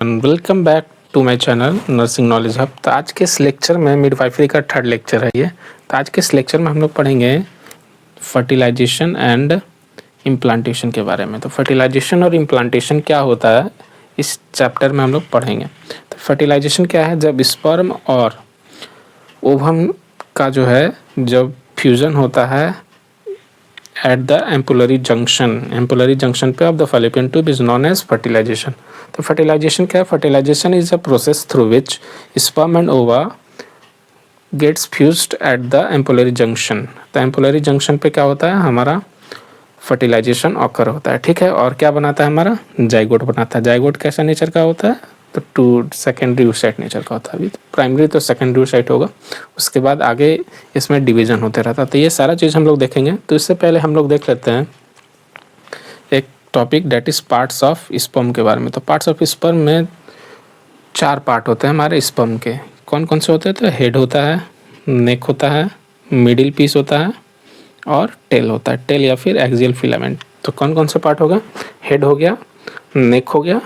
Welcome back to my channel nursing knowledge hub. तो आज के इस लेक्चर में मिडवाइफरी का थर्ड लेक्चर है ये। तो आज के इस लेक्चर में हम लोग पढ़ेंगे फर्टिलाइजेशन एंड इम्प्लांटेशन के बारे में। तो फर्टिलाइजेशन और इम्प्लांटेशन क्या होता है इस चैप्टर में हम लोग पढ़ेंगे। तो फर्टिलाइजेशन क्या है, जब स्पर्म और ओवम का जो है जब फ्यूज़न होता है एट द एम्पुलरी जंक्शन पे of the fallopian tube is known as fertilization. तो फर्टिलाइजेशन क्या है? Fertilization is a process through which sperm and ova gets fused at the ampullary junction. तो एम्पुलरी जंक्शन पे क्या होता है, हमारा फर्टिलाइजेशन ऑकर होता है, ठीक है। और क्या बनाता है, हमारा जाइगोट बनाता है। जाइगोट कैसा नेचर का होता है? तो टू सेकेंडरी oocyte नेचर का होता है। अभी प्राइमरी तो सेकेंडरी oocyte होगा, उसके बाद आगे इसमें डिवीजन होते रहता है। तो ये सारा चीज़ हम लोग देखेंगे। तो इससे पहले हम लोग देख लेते हैं एक topic that is parts of sperm के बारे में। तो पार्ट्स ऑफ स्पर्म में 4 पार्ट होते हैं हमारे स्पर्म के। कौन कौन से होते हैं? तो हेड होता है, नेक होता है, मिडिल पीस होता है और टेल होता है, टेल या फिर एक्सियल फिलामेंट। तो कौन कौन से पार्ट होगा? हेड हो गया, नेक हो गया,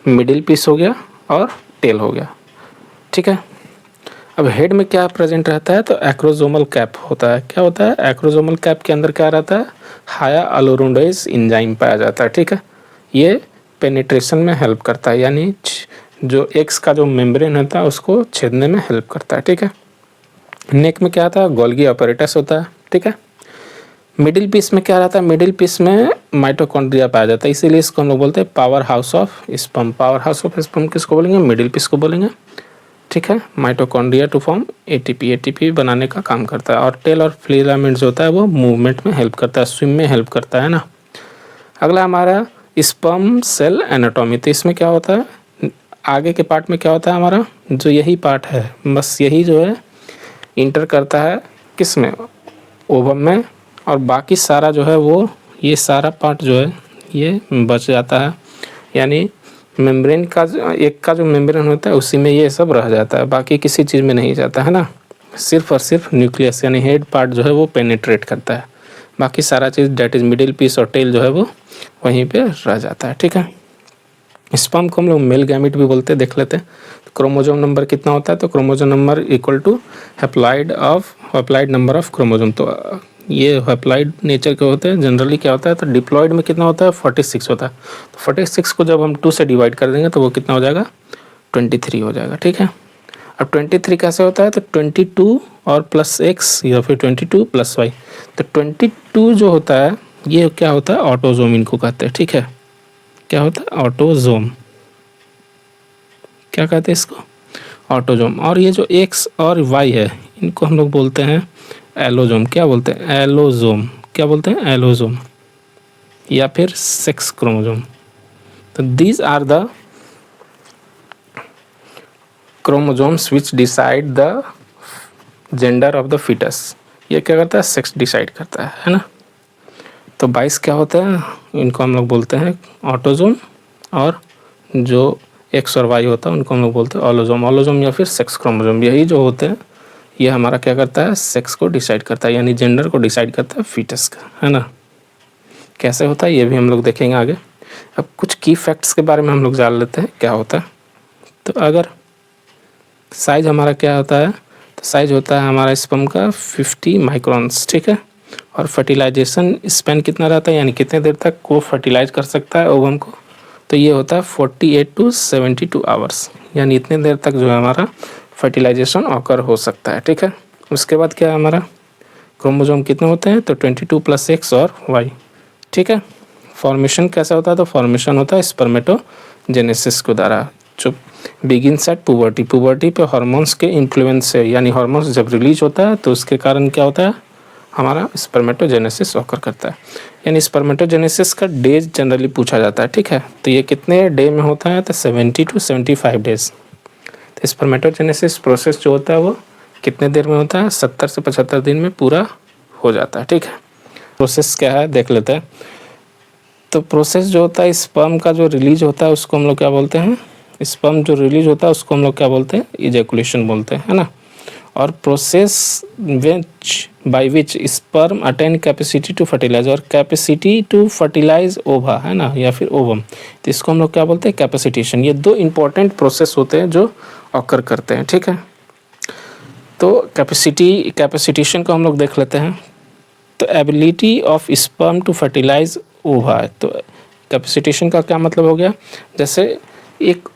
मिडिल पीस हो गया और टेल हो गया, ठीक है। अब हेड में क्या प्रेजेंट रहता है? तो एक्रोसोमल कैप होता है। क्या होता है? एक्रोसोमल कैप के अंदर क्या रहता है? हाया अलोरुंडेज इंजाइम पाया जाता है, ठीक है। ये पेनिट्रेशन में हेल्प करता है, यानी जो एक्स का जो मेम्ब्रेन होता है उसको छेदने में हेल्प करता है, ठीक है। नेक में क्या आता है? गोल्गी अपैरेटस होता है, ठीक है। मिडिल पीस में क्या रहता है? मिडिल पीस में माइटोकॉन्ड्रिया पाया जाता है, इसीलिए इसको हम लोग बोलते हैं power house of sperm. Power house of sperm किसको बोलेंगे? मिडिल पीस को बोलेंगे, ठीक है। माइटोकॉन्ड्रिया टू फॉर्म एटीपी बनाने का काम करता है। और टेल और फिलामेंट जो होता है वो मूवमेंट में हेल्प करता है, स्विम में हेल्प करता है ना। अगला हमारा स्पर्म सेल एनाटॉमी। तो इसमें क्या होता है, आगे के पार्ट में क्या होता है, हमारा जो यही पार्ट है बस यही जो है इंटर करता है किस में? ओवम में। और बाकी सारा जो है वो ये सारा पार्ट जो है ये बच जाता है, यानी मेम्ब्रेन का एक का जो मेम्ब्रेन होता है उसी में ये सब रह जाता है, बाकी किसी चीज़ में नहीं जाता है ना। सिर्फ और सिर्फ न्यूक्लियस यानी हेड पार्ट जो है वो पेनिट्रेट करता है, बाकी सारा चीज़ डेट इज़ मिडिल पीस और टेल जो है वो वहीं पे रह जाता है, ठीक है। स्पर्म को हम लोग मेल गैमेट भी बोलते हैं, देख लेते हैं। तो क्रोमोजोम नंबर कितना होता है? तो chromosome number equal to haploid number of chromosome. तो ये हैप्लाइड नेचर के होते हैं। जनरली क्या होता है? तो डिप्लॉयड में कितना होता है? 46 होता है। तो 46 को जब हम 2 से डिवाइड कर देंगे तो वो कितना हो जाएगा? 23 हो जाएगा, ठीक है। अब 23 कैसे होता है? तो 22 और प्लस एक्स या फिर 22 प्लस वाई। तो 22 जो होता है ये क्या होता है? ऑटोजोम इनको कहते हैं, ठीक है। क्या होता है? ऑटोजोम। क्या कहते हैं इसको? ऑटोजोम। और ये जो एक्स और वाई है इनको हम लोग बोलते हैं एलोजोम। क्या बोलते हैं? एलोजोम। क्या बोलते हैं? एलोजोम या फिर सेक्स क्रोमोजोम। तो these are the chromosomes which decide the gender of the foetus. ये क्या करता है? सेक्स डिसाइड करता है ना। तो 22 क्या होता है? इनको हम लोग बोलते हैं ऑटोजोम, और जो एक्स और वाई होता है उनको हम लोग बोलते हैं ऑलोजोम या फिर सेक्स क्रोमोजोम। यही जो होते हैं ये हमारा क्या करता है? सेक्स को डिसाइड करता है, यानी जेंडर को डिसाइड करता है फीटस का, है ना। कैसे होता है ये भी हम लोग देखेंगे आगे। अब कुछ की फैक्ट्स के बारे में हम लोग जान लेते हैं क्या होता है। तो अगर साइज हमारा क्या होता है? तो साइज होता है हमारा स्पर्म का 50 माइक्रोन्स, ठीक है। और फर्टिलाइजेशन स्पेन कितना रहता है, यानी कितने देर तक वो फर्टिलाइज कर सकता है ओवम को? तो ये होता है 48 टू 72 आवर्स, यानी इतने देर तक जो है हमारा फर्टिलाइजेशन ऑकर हो सकता है, ठीक है। उसके बाद क्या है हमारा? क्रोमोजोम कितने होते हैं? तो 22 प्लस एक्स और वाई, ठीक है। फॉर्मेशन कैसा होता है? तो फॉर्मेशन होता है स्पर्मेटोजेनेसिस के द्वारा, जो बिगिन्स एट पुबर्टी। पुबर्टी पे हार्मोन्स के इन्फ्लुएंस से, यानी हार्मोन्स जब रिलीज होता है तो उसके कारण क्या होता है? हमारा स्पर्मेटोजेनेसिस ऑकर करता है। यानी स्पर्मेटोजेनेसिस का डेज जनरली पूछा जाता है, ठीक है। तो ये कितने डे में होता है? तो 70 टू 75 डेज। तो स्पर्मेटोजेनेसिस प्रोसेस जो होता है वो कितने देर में होता है? 70 से 75 दिन में पूरा हो जाता है, ठीक है। प्रोसेस क्या है देख लेते हैं। तो प्रोसेस जो होता है स्पर्म का जो रिलीज होता है उसको हम लोग क्या बोलते हैं? स्पर्म जो रिलीज होता है उसको हम लोग क्या बोलते हैं? इजैकुलेशन बोलते हैं, है ना। और process by which sperm attain capacity to fertilise और कैपेसिटी टू फर्टिलाइज ओवा है ना, या फिर ओवम, तो इसको हम लोग क्या बोलते हैं, कैपेसिटेशन। ये दो इंपॉर्टेंट प्रोसेस होते हैं जो ऑकर करते हैं, ठीक है। तो कैपेसिटेशन को हम लोग देख लेते हैं। तो ability of sperm to fertilise ova, तो कैपेसिटेशन का क्या मतलब हो गया, जैसे एक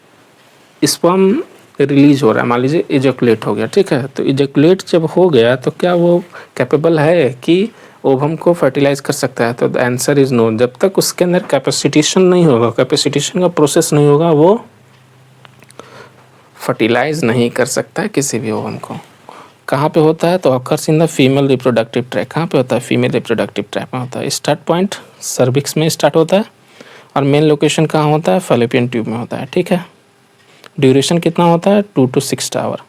स्पर्म रिलीज हो रहा है, मान लीजिए इजैकुलेट हो गया, ठीक है। तो इजैकुलेट जब हो गया तो क्या वो कैपेबल है कि ओवम को फर्टिलाइज कर सकता है, तो द आंसर इज नो। जब तक उसके अंदर कैपेसिटेशन नहीं होगा, कैपेसिटेशन का प्रोसेस नहीं होगा, वो फर्टिलाइज नहीं कर सकता है किसी भी ओवम को। कहाँ पे होता है, तो occurs in the female reproductive tract. कहाँ पे होता है, फीमेल रिप्रोडक्टिव ट्रैक में होता है। स्टार्ट पॉइंट सर्विक्स में स्टार्ट होता है और मेन लोकेशन कहाँ होता है, फैलोपियन ट्यूब में होता है, ठीक है। ड्यूरेशन कितना होता है, 2 to 6 आवर।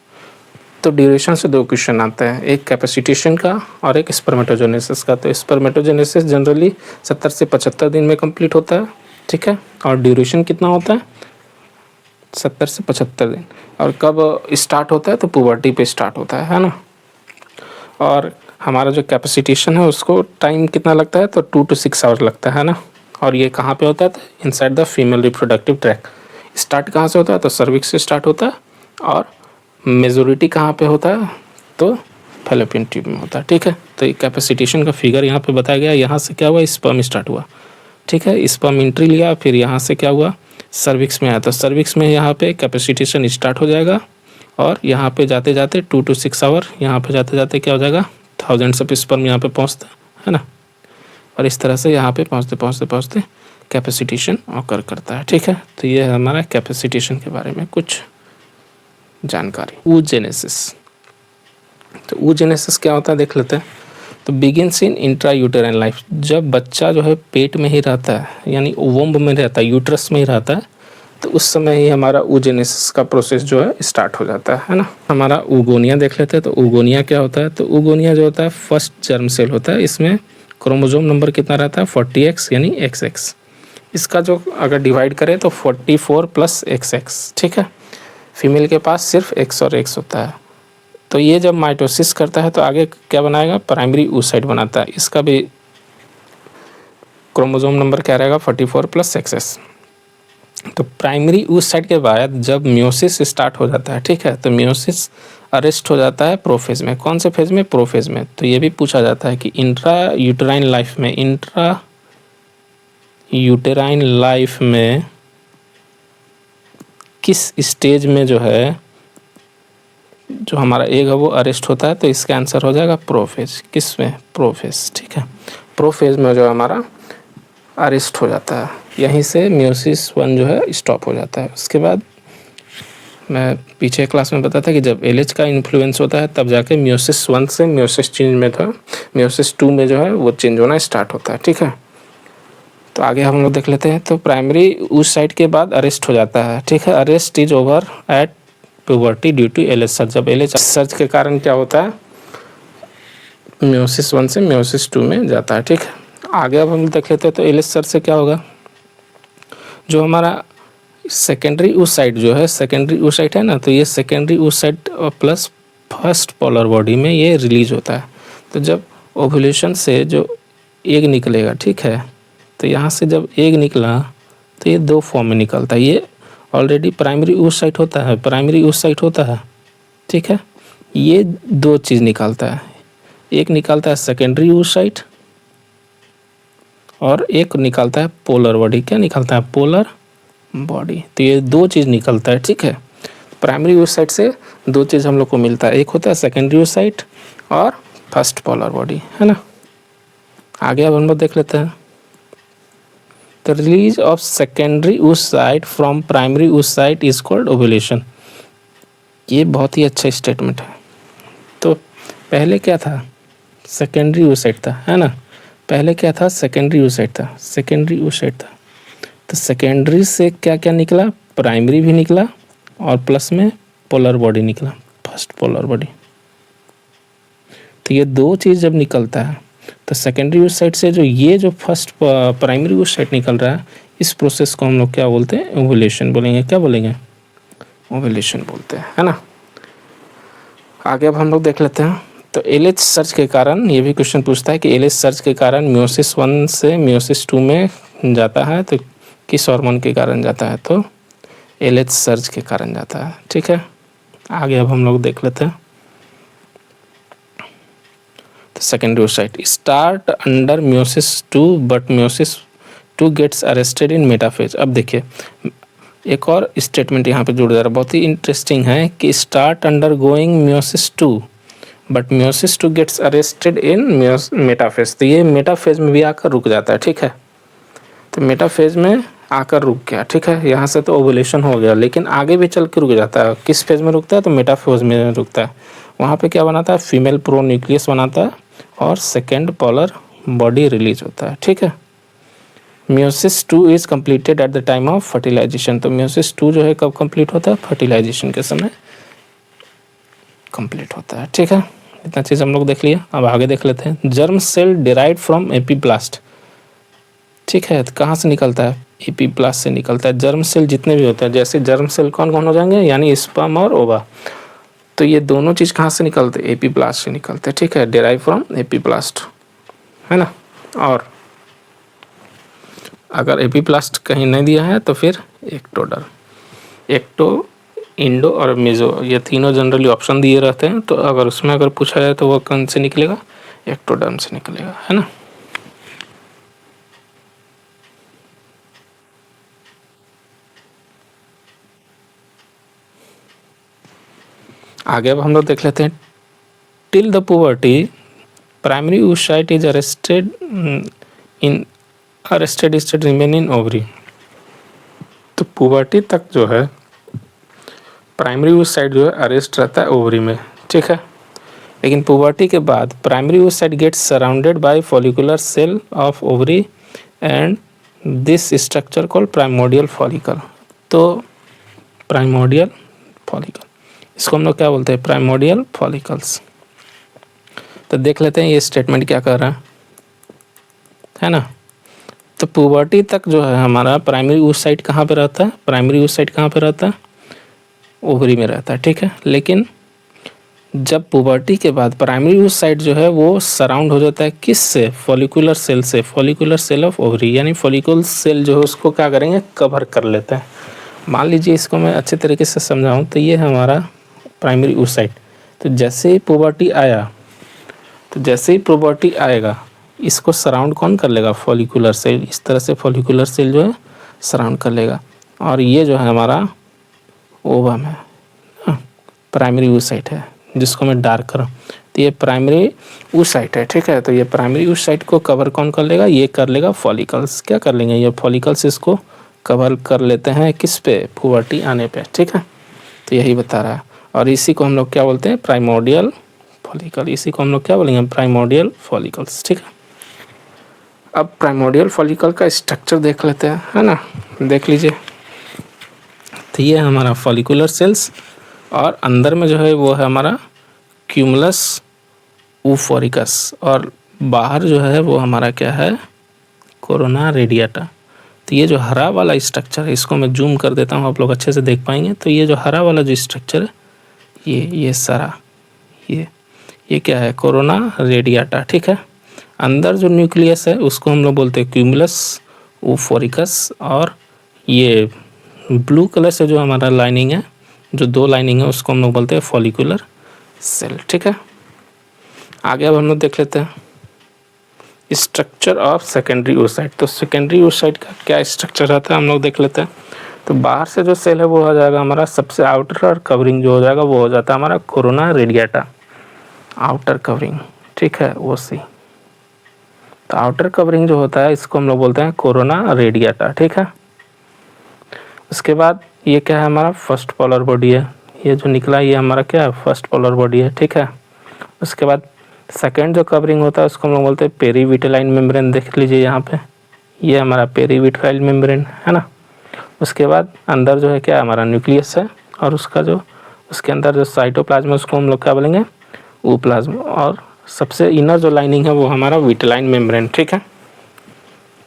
तो ड्यूरेशन से दो क्वेश्चन आते हैं, एक कैपेसिटेशन का और एक स्पर्मेटोजेनेसिस का। तो स्पर्मेटोजेनेसिस जनरली 70 से 75 दिन में कंप्लीट होता है, ठीक है। और ड्यूरेशन कितना होता है, 70 से 75 दिन। और कब स्टार्ट होता है, तो पुबर्टी पे स्टार्ट होता है ना। और हमारा जो कैपेसिटेशन है उसको टाइम कितना लगता है, तो 2 to 6 आवर लगता है ना। और ये कहाँ पे होता है, inside the female reproductive tract. Start कहाँ से होता है, तो सर्विक्स से स्टार्ट होता है और मेजोरिटी कहाँ पे होता है, तो फैलोपियन ट्यूब में होता है, ठीक है। तो ये कैपेसिटेशन का फिगर यहाँ पे बताया गया। यहाँ से क्या हुआ, स्पर्म स्टार्ट हुआ, ठीक है। स्पर्म एंट्री लिया, फिर यहाँ से क्या हुआ, सर्विक्स में आया। तो सर्विक्स में यहाँ पे कैपेसिटेशन स्टार्ट हो जाएगा और यहाँ पे जाते जाते 2 to 6 आवर, यहाँ पे जाते जाते क्या हो जाएगा, थाउजेंड्स ऑफ स्पर्म यहाँ पे पहुँचता है ना। और इस तरह से यहाँ पे पहुँचते पहुँचते पहुँचते कैपेसिटेशन ऑकर करता है, ठीक है। तो ये है हमारा कैपेसिटेशन के बारे में कुछ जानकारी। oogenesis, तो oogenesis क्या होता है देख लेते हैं। तो बिगिनस इन इंट्रा यूटेराइन लाइफ, जब बच्चा जो है पेट में ही रहता है, यानी वोम्ब में रहता है, यूट्रस में ही रहता है, तो उस समय ही हमारा oogenesis का प्रोसेस जो है स्टार्ट हो जाता है ना। हमारा ऊगोनिया देख लेते हैं। तो ऊगोनिया क्या होता है, तो ऊगोनिया जो होता है फर्स्ट जर्म सेल होता है। इसमें क्रोमोजोम नंबर कितना रहता है, 40x यानी XX। इसका जो अगर डिवाइड करें तो 44 + XX, ठीक है। फीमेल के पास सिर्फ X और X होता है। तो ये जब माइटोसिस करता है तो आगे क्या बनाएगा, प्राइमरी oocyte बनाता है। इसका भी क्रोमोसोम नंबर क्या रहेगा, 44 + XX। तो प्राइमरी oocyte के बाद जब मियोसिस स्टार्ट हो जाता है, ठीक है, तो मियोसिस अरेस्ट हो जाता है प्रोफेज में। कौन से फेज में, प्रोफेज में। तो ये भी पूछा जाता है कि इंट्रा यूटेराइन लाइफ में, इंट्रा यूटेराइन लाइफ में किस स्टेज में जो है जो हमारा एग है वो अरेस्ट होता है, तो इसका आंसर हो जाएगा प्रोफेज। किस में, प्रोफेज, ठीक है। प्रोफेज में जो हमारा अरेस्ट हो जाता है, यहीं से मियोसिस 1 जो है स्टॉप हो जाता है। उसके बाद मैं पीछे क्लास में बताया था कि जब एलएच का इन्फ्लुएंस होता है तब जाके मियोसिस 1 से मियोसिस चेंज में था, मियोसिस 2 में जो है वो चेंज होना स्टार्ट होता है, ठीक है। तो आगे हम लोग देख लेते हैं। तो प्राइमरी oocyte के बाद अरेस्ट हो जाता है, ठीक है। Arrest is over at puberty due to LH surge. जब एलएच सर्च के कारण क्या होता है, मियोसिस 1 से मियोसिस 2 में जाता है, ठीक है। आगे अब हम देख लेते हैं। तो एलएच सर्च से क्या होगा, जो हमारा सेकेंडरी oocyte जो है, सेकेंडरी oocyte है ना, तो ये secondary oocyte plus first polar body में ये रिलीज होता है। तो जब ओव्यूलेशन से जो एग निकलेगा, ठीक है, तो यहाँ से जब एग निकला तो ये 2 फॉर्म में निकलता है। ये ऑलरेडी प्राइमरी oocyte होता है, प्राइमरी oocyte होता है, ठीक है। ये 2 चीज़ निकालता है, एक निकालता है सेकेंडरी oocyte और एक निकालता है पोलर बॉडी। क्या निकालता है, पोलर बॉडी। तो ये 2 चीज़ निकलता है, ठीक है। प्राइमरी oocyte से 2 चीज़ हम लोग को मिलता है, एक होता है सेकेंडरी oocyte और फर्स्ट पोलर बॉडी, है ना। आगे अब हम लोग देख लेते हैं। The release of secondary oocyte from primary oocyte is called ovulation। ये बहुत ही अच्छा स्टेटमेंट है। तो पहले क्या था, सेकेंडरी oocyte था, है ना। पहले क्या था, सेकेंडरी oocyte था, सेकेंडरी oocyte था। तो सेकेंडरी से क्या क्या निकला, प्राइमरी भी निकला और प्लस में पोलर बॉडी निकला, फर्स्ट पोलर बॉडी। तो ये 2 चीज़ जब निकलता है तो सेकेंडरी oocyte से जो ये जो फर्स्ट प्राइमरी oocyte निकल रहा है, इस प्रोसेस को हम लोग क्या बोलते हैं, ओव्यूलेशन बोलेंगे। क्या बोलेंगे, ओव्यूलेशन बोलते हैं, है ना। आगे अब हम लोग देख लेते हैं। तो एलएच सर्च के कारण, ये भी क्वेश्चन पूछता है कि एलएच सर्च के कारण मियोसिस 1 से मियोसिस 2 में जाता है तो किस हार्मोन के कारण जाता है, तो एलएच सर्च के कारण जाता है। ठीक है, आगे अब हम लोग देख लेते हैं। तो secondary oocyte start under meiosis 2 but meiosis 2 gets arrested in metaphase. अब देखिए एक और स्टेटमेंट यहाँ पे जुड़ जा रहा है, बहुत ही इंटरेस्टिंग है कि start undergoing meiosis 2 but meiosis 2 gets arrested in metaphase. तो ये मेटाफेज में भी आकर रुक जाता है। ठीक है, तो मेटाफेज में आकर रुक गया। ठीक है, यहाँ से तो ओवुलेशन हो गया, लेकिन आगे भी चल के रुक जाता है। किस फेज में रुकता है, तो मेटाफेज में रुकता है। वहाँ पे क्या बनाता है, फीमेल प्रो न्यूक्लियस बनाता है और सेकेंड पोलर बॉडी रिलीज होता है। ठीक है, meiosis 2 is completed at the time of fertilisation. तो मियोसिस 2 जो है कब कंप्लीट होता है, फर्टिलाइजेशन के समय कंप्लीट होता है। ठीक है, इतना चीज़ हम लोग देख लिया। अब आगे देख लेते हैं। Germ cell derived from epiblast. ठीक है, तो कहाँ से निकलता है, एपीब्लास्ट से निकलता है। जर्म सेल जितने भी होते हैं, जैसे जर्म सेल कौन कौन हो जाएंगे, यानी स्पर्म और ओवा, तो ये दोनों चीज़ कहाँ से निकलते हैं, एपीब्लास्ट से निकलते हैं। ठीक है, डिराइव फ्रॉम एपीब्लास्ट, है ना। और अगर एपीब्लास्ट कहीं नहीं दिया है तो फिर एक्टोडर्म, एक्टो, इंडो और मेजो, ये तीनों जनरली ऑप्शन दिए रहते हैं। तो अगर उसमें अगर पूछा जाए तो वो कौन से निकलेगा, एक्टोडर्म से निकलेगा, है ना। आगे अब हम लोग देख लेते हैं। Till the puberty primary oocyte is arrested state remain in ovary. तो पुबर्टी तक जो है प्राइमरी oocyte जो है अरेस्ट रहता है ओवरी में। ठीक है, लेकिन पुबर्टी के बाद primary oocyte gets surrounded by follicular cell of ovary and this structure called primordial follicle. तो प्राइमोडियल फॉलिकल, इसको हम लोग क्या बोलते हैं, प्राइमोडियल फॉलिकल्स। तो देख लेते हैं ये स्टेटमेंट क्या कर रहा है ना। तो पुबर्टी तक जो है हमारा प्राइमरी oocyte कहाँ पे रहता है, प्राइमरी oocyte कहाँ पे रहता है, ओवरी में रहता है। ठीक है, लेकिन जब पुबर्टी के बाद प्राइमरी oocyte जो है वो सराउंड हो जाता है किस से, फॉलिकुलर सेल से, फॉलिकुलर सेल ऑफ ओवरी, यानी फॉलिकुलर सेल जो है उसको क्या करेंगे, कवर कर लेते हैं। मान लीजिए इसको मैं अच्छे तरीके से समझाऊं तो ये हमारा प्राइमरी oocyte। तो जैसे ही पुबर्टी आया, तो जैसे ही पुबर्टी आएगा इसको सराउंड कौन कर लेगा, फॉलिकुलर सेल। इस तरह से फॉलिकुलर सेल जो है सराउंड कर लेगा। और ये जो है हमारा ओवम है, प्राइमरी oocyte है, जिसको मैं डार्क कर रहा हूँ। तो ये प्राइमरी oocyte है। ठीक है, तो ये प्राइमरी oocyte को कवर कौन कर लेगा, ये कर लेगा फॉलिकल्स। क्या कर लेंगे, ये फॉलिकल्स इसको कवर कर लेते हैं किस पे, पुबर्टी आने पे। ठीक है, तो यही बता रहा है। और इसी को हम लोग क्या बोलते हैं, प्राइमोडियल फॉलिकल। इसी को हम लोग क्या बोलेंगे, प्राइमोडियल फॉलिकल्स। ठीक है, अब प्राइमोडियल फॉलिकल का स्ट्रक्चर देख लेते हैं, है ना। देख लीजिए, तो ये हमारा फॉलिकुलर सेल्स और अंदर में जो है वो है हमारा क्यूमुलस oophoricus और बाहर जो है वो हमारा क्या है, कोरोना रेडिएटा। तो ये जो हरा वाला स्ट्रक्चर है, इसको मैं जूम कर देता हूँ, आप लोग अच्छे से देख पाएंगे। तो ये जो हरा वाला जो स्ट्रक्चर है, ये सारा ये क्या है, कोरोना रेडिएटा। ठीक है, अंदर जो न्यूक्लियस है उसको हम लोग बोलते हैं क्यूमुलस oophoricus और ये ब्लू कलर से जो हमारा लाइनिंग है, जो दो लाइनिंग है, उसको हम लोग बोलते हैं फॉलिकुलर सेल। ठीक है, आगे अब हम लोग देख लेते हैं स्ट्रक्चर ऑफ सेकेंडरी oocyte। तो सेकेंडरी oocyte का क्या स्ट्रक्चर रहता है हम लोग देख लेते हैं। तो बाहर से जो सेल है वो हो जाएगा हमारा, सबसे आउटर और कवरिंग जो हो जाएगा वो हो जाता है हमारा कोरोना रेडिएटा, आउटर कवरिंग। ठीक है, वो सी। तो आउटर कवरिंग जो होता है इसको हम लोग बोलते हैं कोरोना रेडिएटा। ठीक है, उसके बाद ये क्या है, हमारा फर्स्ट पोलर बॉडी है। ये जो निकला ये हमारा क्या है, फर्स्ट पोलर बॉडी है। ठीक है, उसके बाद सेकेंड जो कवरिंग होता है उसको हम लोग बोलते हैं पेरीविटेलाइन मेम्ब्रेन। देख लीजिए यहाँ पे, ये हमारा पेरीविटेलाइन मेम्ब्रेन है ना। उसके बाद अंदर जो है क्या, हमारा न्यूक्लियस है और उसका जो उसके अंदर जो साइटोप्लाज्म है उसको हम लोग क्या बोलेंगे, ooप्लाज्म। और सबसे इनर जो लाइनिंग है वो हमारा विटेलाइन मेम्ब्रेन। ठीक है,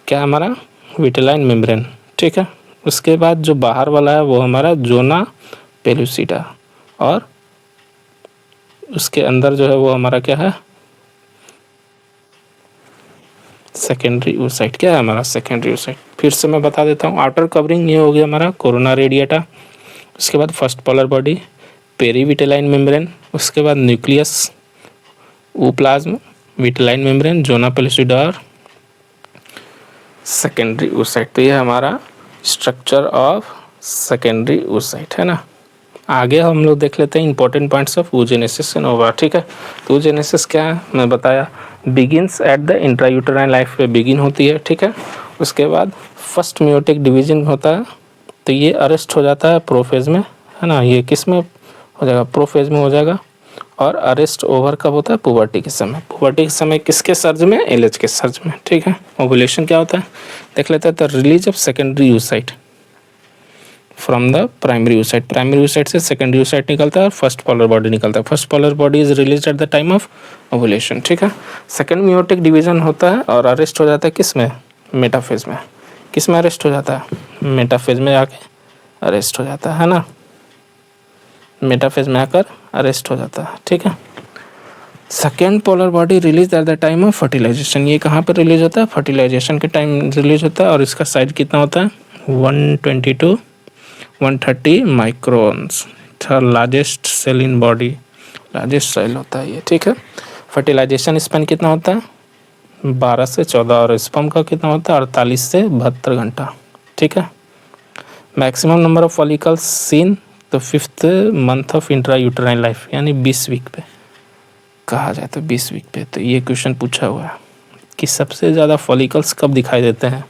क्या हमारा विटेलाइन मेम्ब्रेन। ठीक है, उसके बाद जो बाहर वाला है वो हमारा जोना पेलुसिडा और उसके अंदर जो है वो हमारा क्या है, सेकेंडरी oocyte। क्या है हमारा सेकेंडरी oocyte, फिर से मैं बता देता हूँ। आउटर कवरिंग ये हो गया हमारा कोरोना रेडिएटा, उसके बाद first polar body, perivitelline membrane, उसके बाद nucleus, ooplasm, vitelline membrane, zona pellucida और सेकेंडरी oocyte। तो ये हमारा स्ट्रक्चर ऑफ सेकेंडरी oocyte है ना। आगे हम लोग देख लेते हैं important points of oogenesis and ओवा। ठीक है, तो oogenesis क्या है मैं बताया, begins at the intrauterine life पे बिगिन होती है। ठीक है, उसके बाद फर्स्ट मियोटिक डिवीजन होता है, तो ये अरेस्ट हो जाता है प्रोफेज में, है ना। ये किस में हो जाएगा, प्रोफेज में हो जाएगा। और अरेस्ट ओवर कब होता है, पुबर्टी के समय। पुबर्टी के समय किसके सर्ज में, एलएच के सर्ज में। ठीक है, ओवुलेशन क्या होता है देख लेते हैं। तो release of secondary oocyte from the primary oocyte, primary oocyte से सेकेंडरी oocyte निकलता है और फर्स्ट पोलर बॉडी निकलता है। First polar body is release at the time of ovulation. ठीक है, सेकेंड मियोटिक डिवीजन होता है और अरेस्ट हो जाता है किस में, मेटाफेज में। किस में अरेस्ट हो जाता है, मेटाफेज में आके अरेस्ट हो जाता है ना, मेटाफेज में आकर अरेस्ट हो जाता है। ठीक है, second polar body release at the time of fertilization. ये कहाँ पर रिलीज होता है, फर्टिलाइजेशन के टाइम रिलीज होता है। और इसका साइज कितना होता है, 120 to 130 microns. Largest cell in body, largest cell होता है ये। ठीक है, फर्टिलाइजेशन स्पेन कितना होता है, 12 से 14, और स्पर्म का कितना होता है, 48 से 72 घंटा। ठीक है, maximum number of follicles seen तो 5th month of intra uterine life, यानी 20 वीक पे कहा जाए तो 20 वीक पे। तो ये क्वेश्चन पूछा हुआ है कि सबसे ज़्यादा फॉलिकल्स कब दिखाई देते हैं,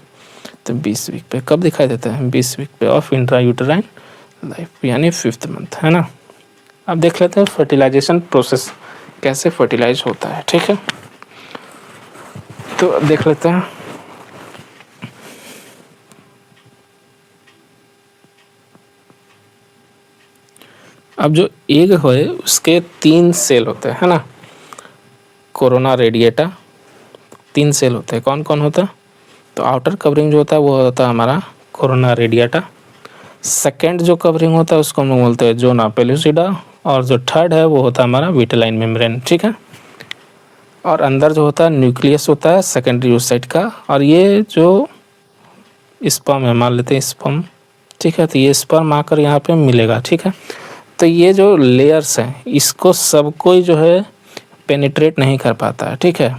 तो 20 वीक पे। कब दिखाई देते हैं, 20 वीक पे ऑफ इंट्रा यूटेराइन लाइफ, यानी 5th मंथ, है ना। अब देख लेते हैं फर्टिलाइजेशन प्रोसेस कैसे फर्टिलाइज होता है। ठीक है, तो देख लेते हैं। अब जो एग है उसके 3 सेल होते हैं, है ना। कोरोना रेडिएटा 3 सेल होते हैं, कौन कौन होता है, तो आउटर कवरिंग जो होता है वो होता है हमारा कोरोना रेडिएटा। सेकेंड जो कवरिंग होता है उसको हम लोग बोलते हैं जोना पेलुसिडा, और जो थर्ड है वो होता है हमारा विटेलाइन मेम्ब्रेन। ठीक है, और अंदर जो होता है न्यूक्लियस होता है सेकेंडरी oocyte का। और ये जो स्पर्म है, मान लेते हैं स्पर्म, ठीक है, तो ये स्पर्म आकर यहाँ पे मिलेगा। ठीक है, तो ये जो लेयर्स हैं इसको सब कोई जो है पेनिट्रेट नहीं कर पाता है। ठीक है,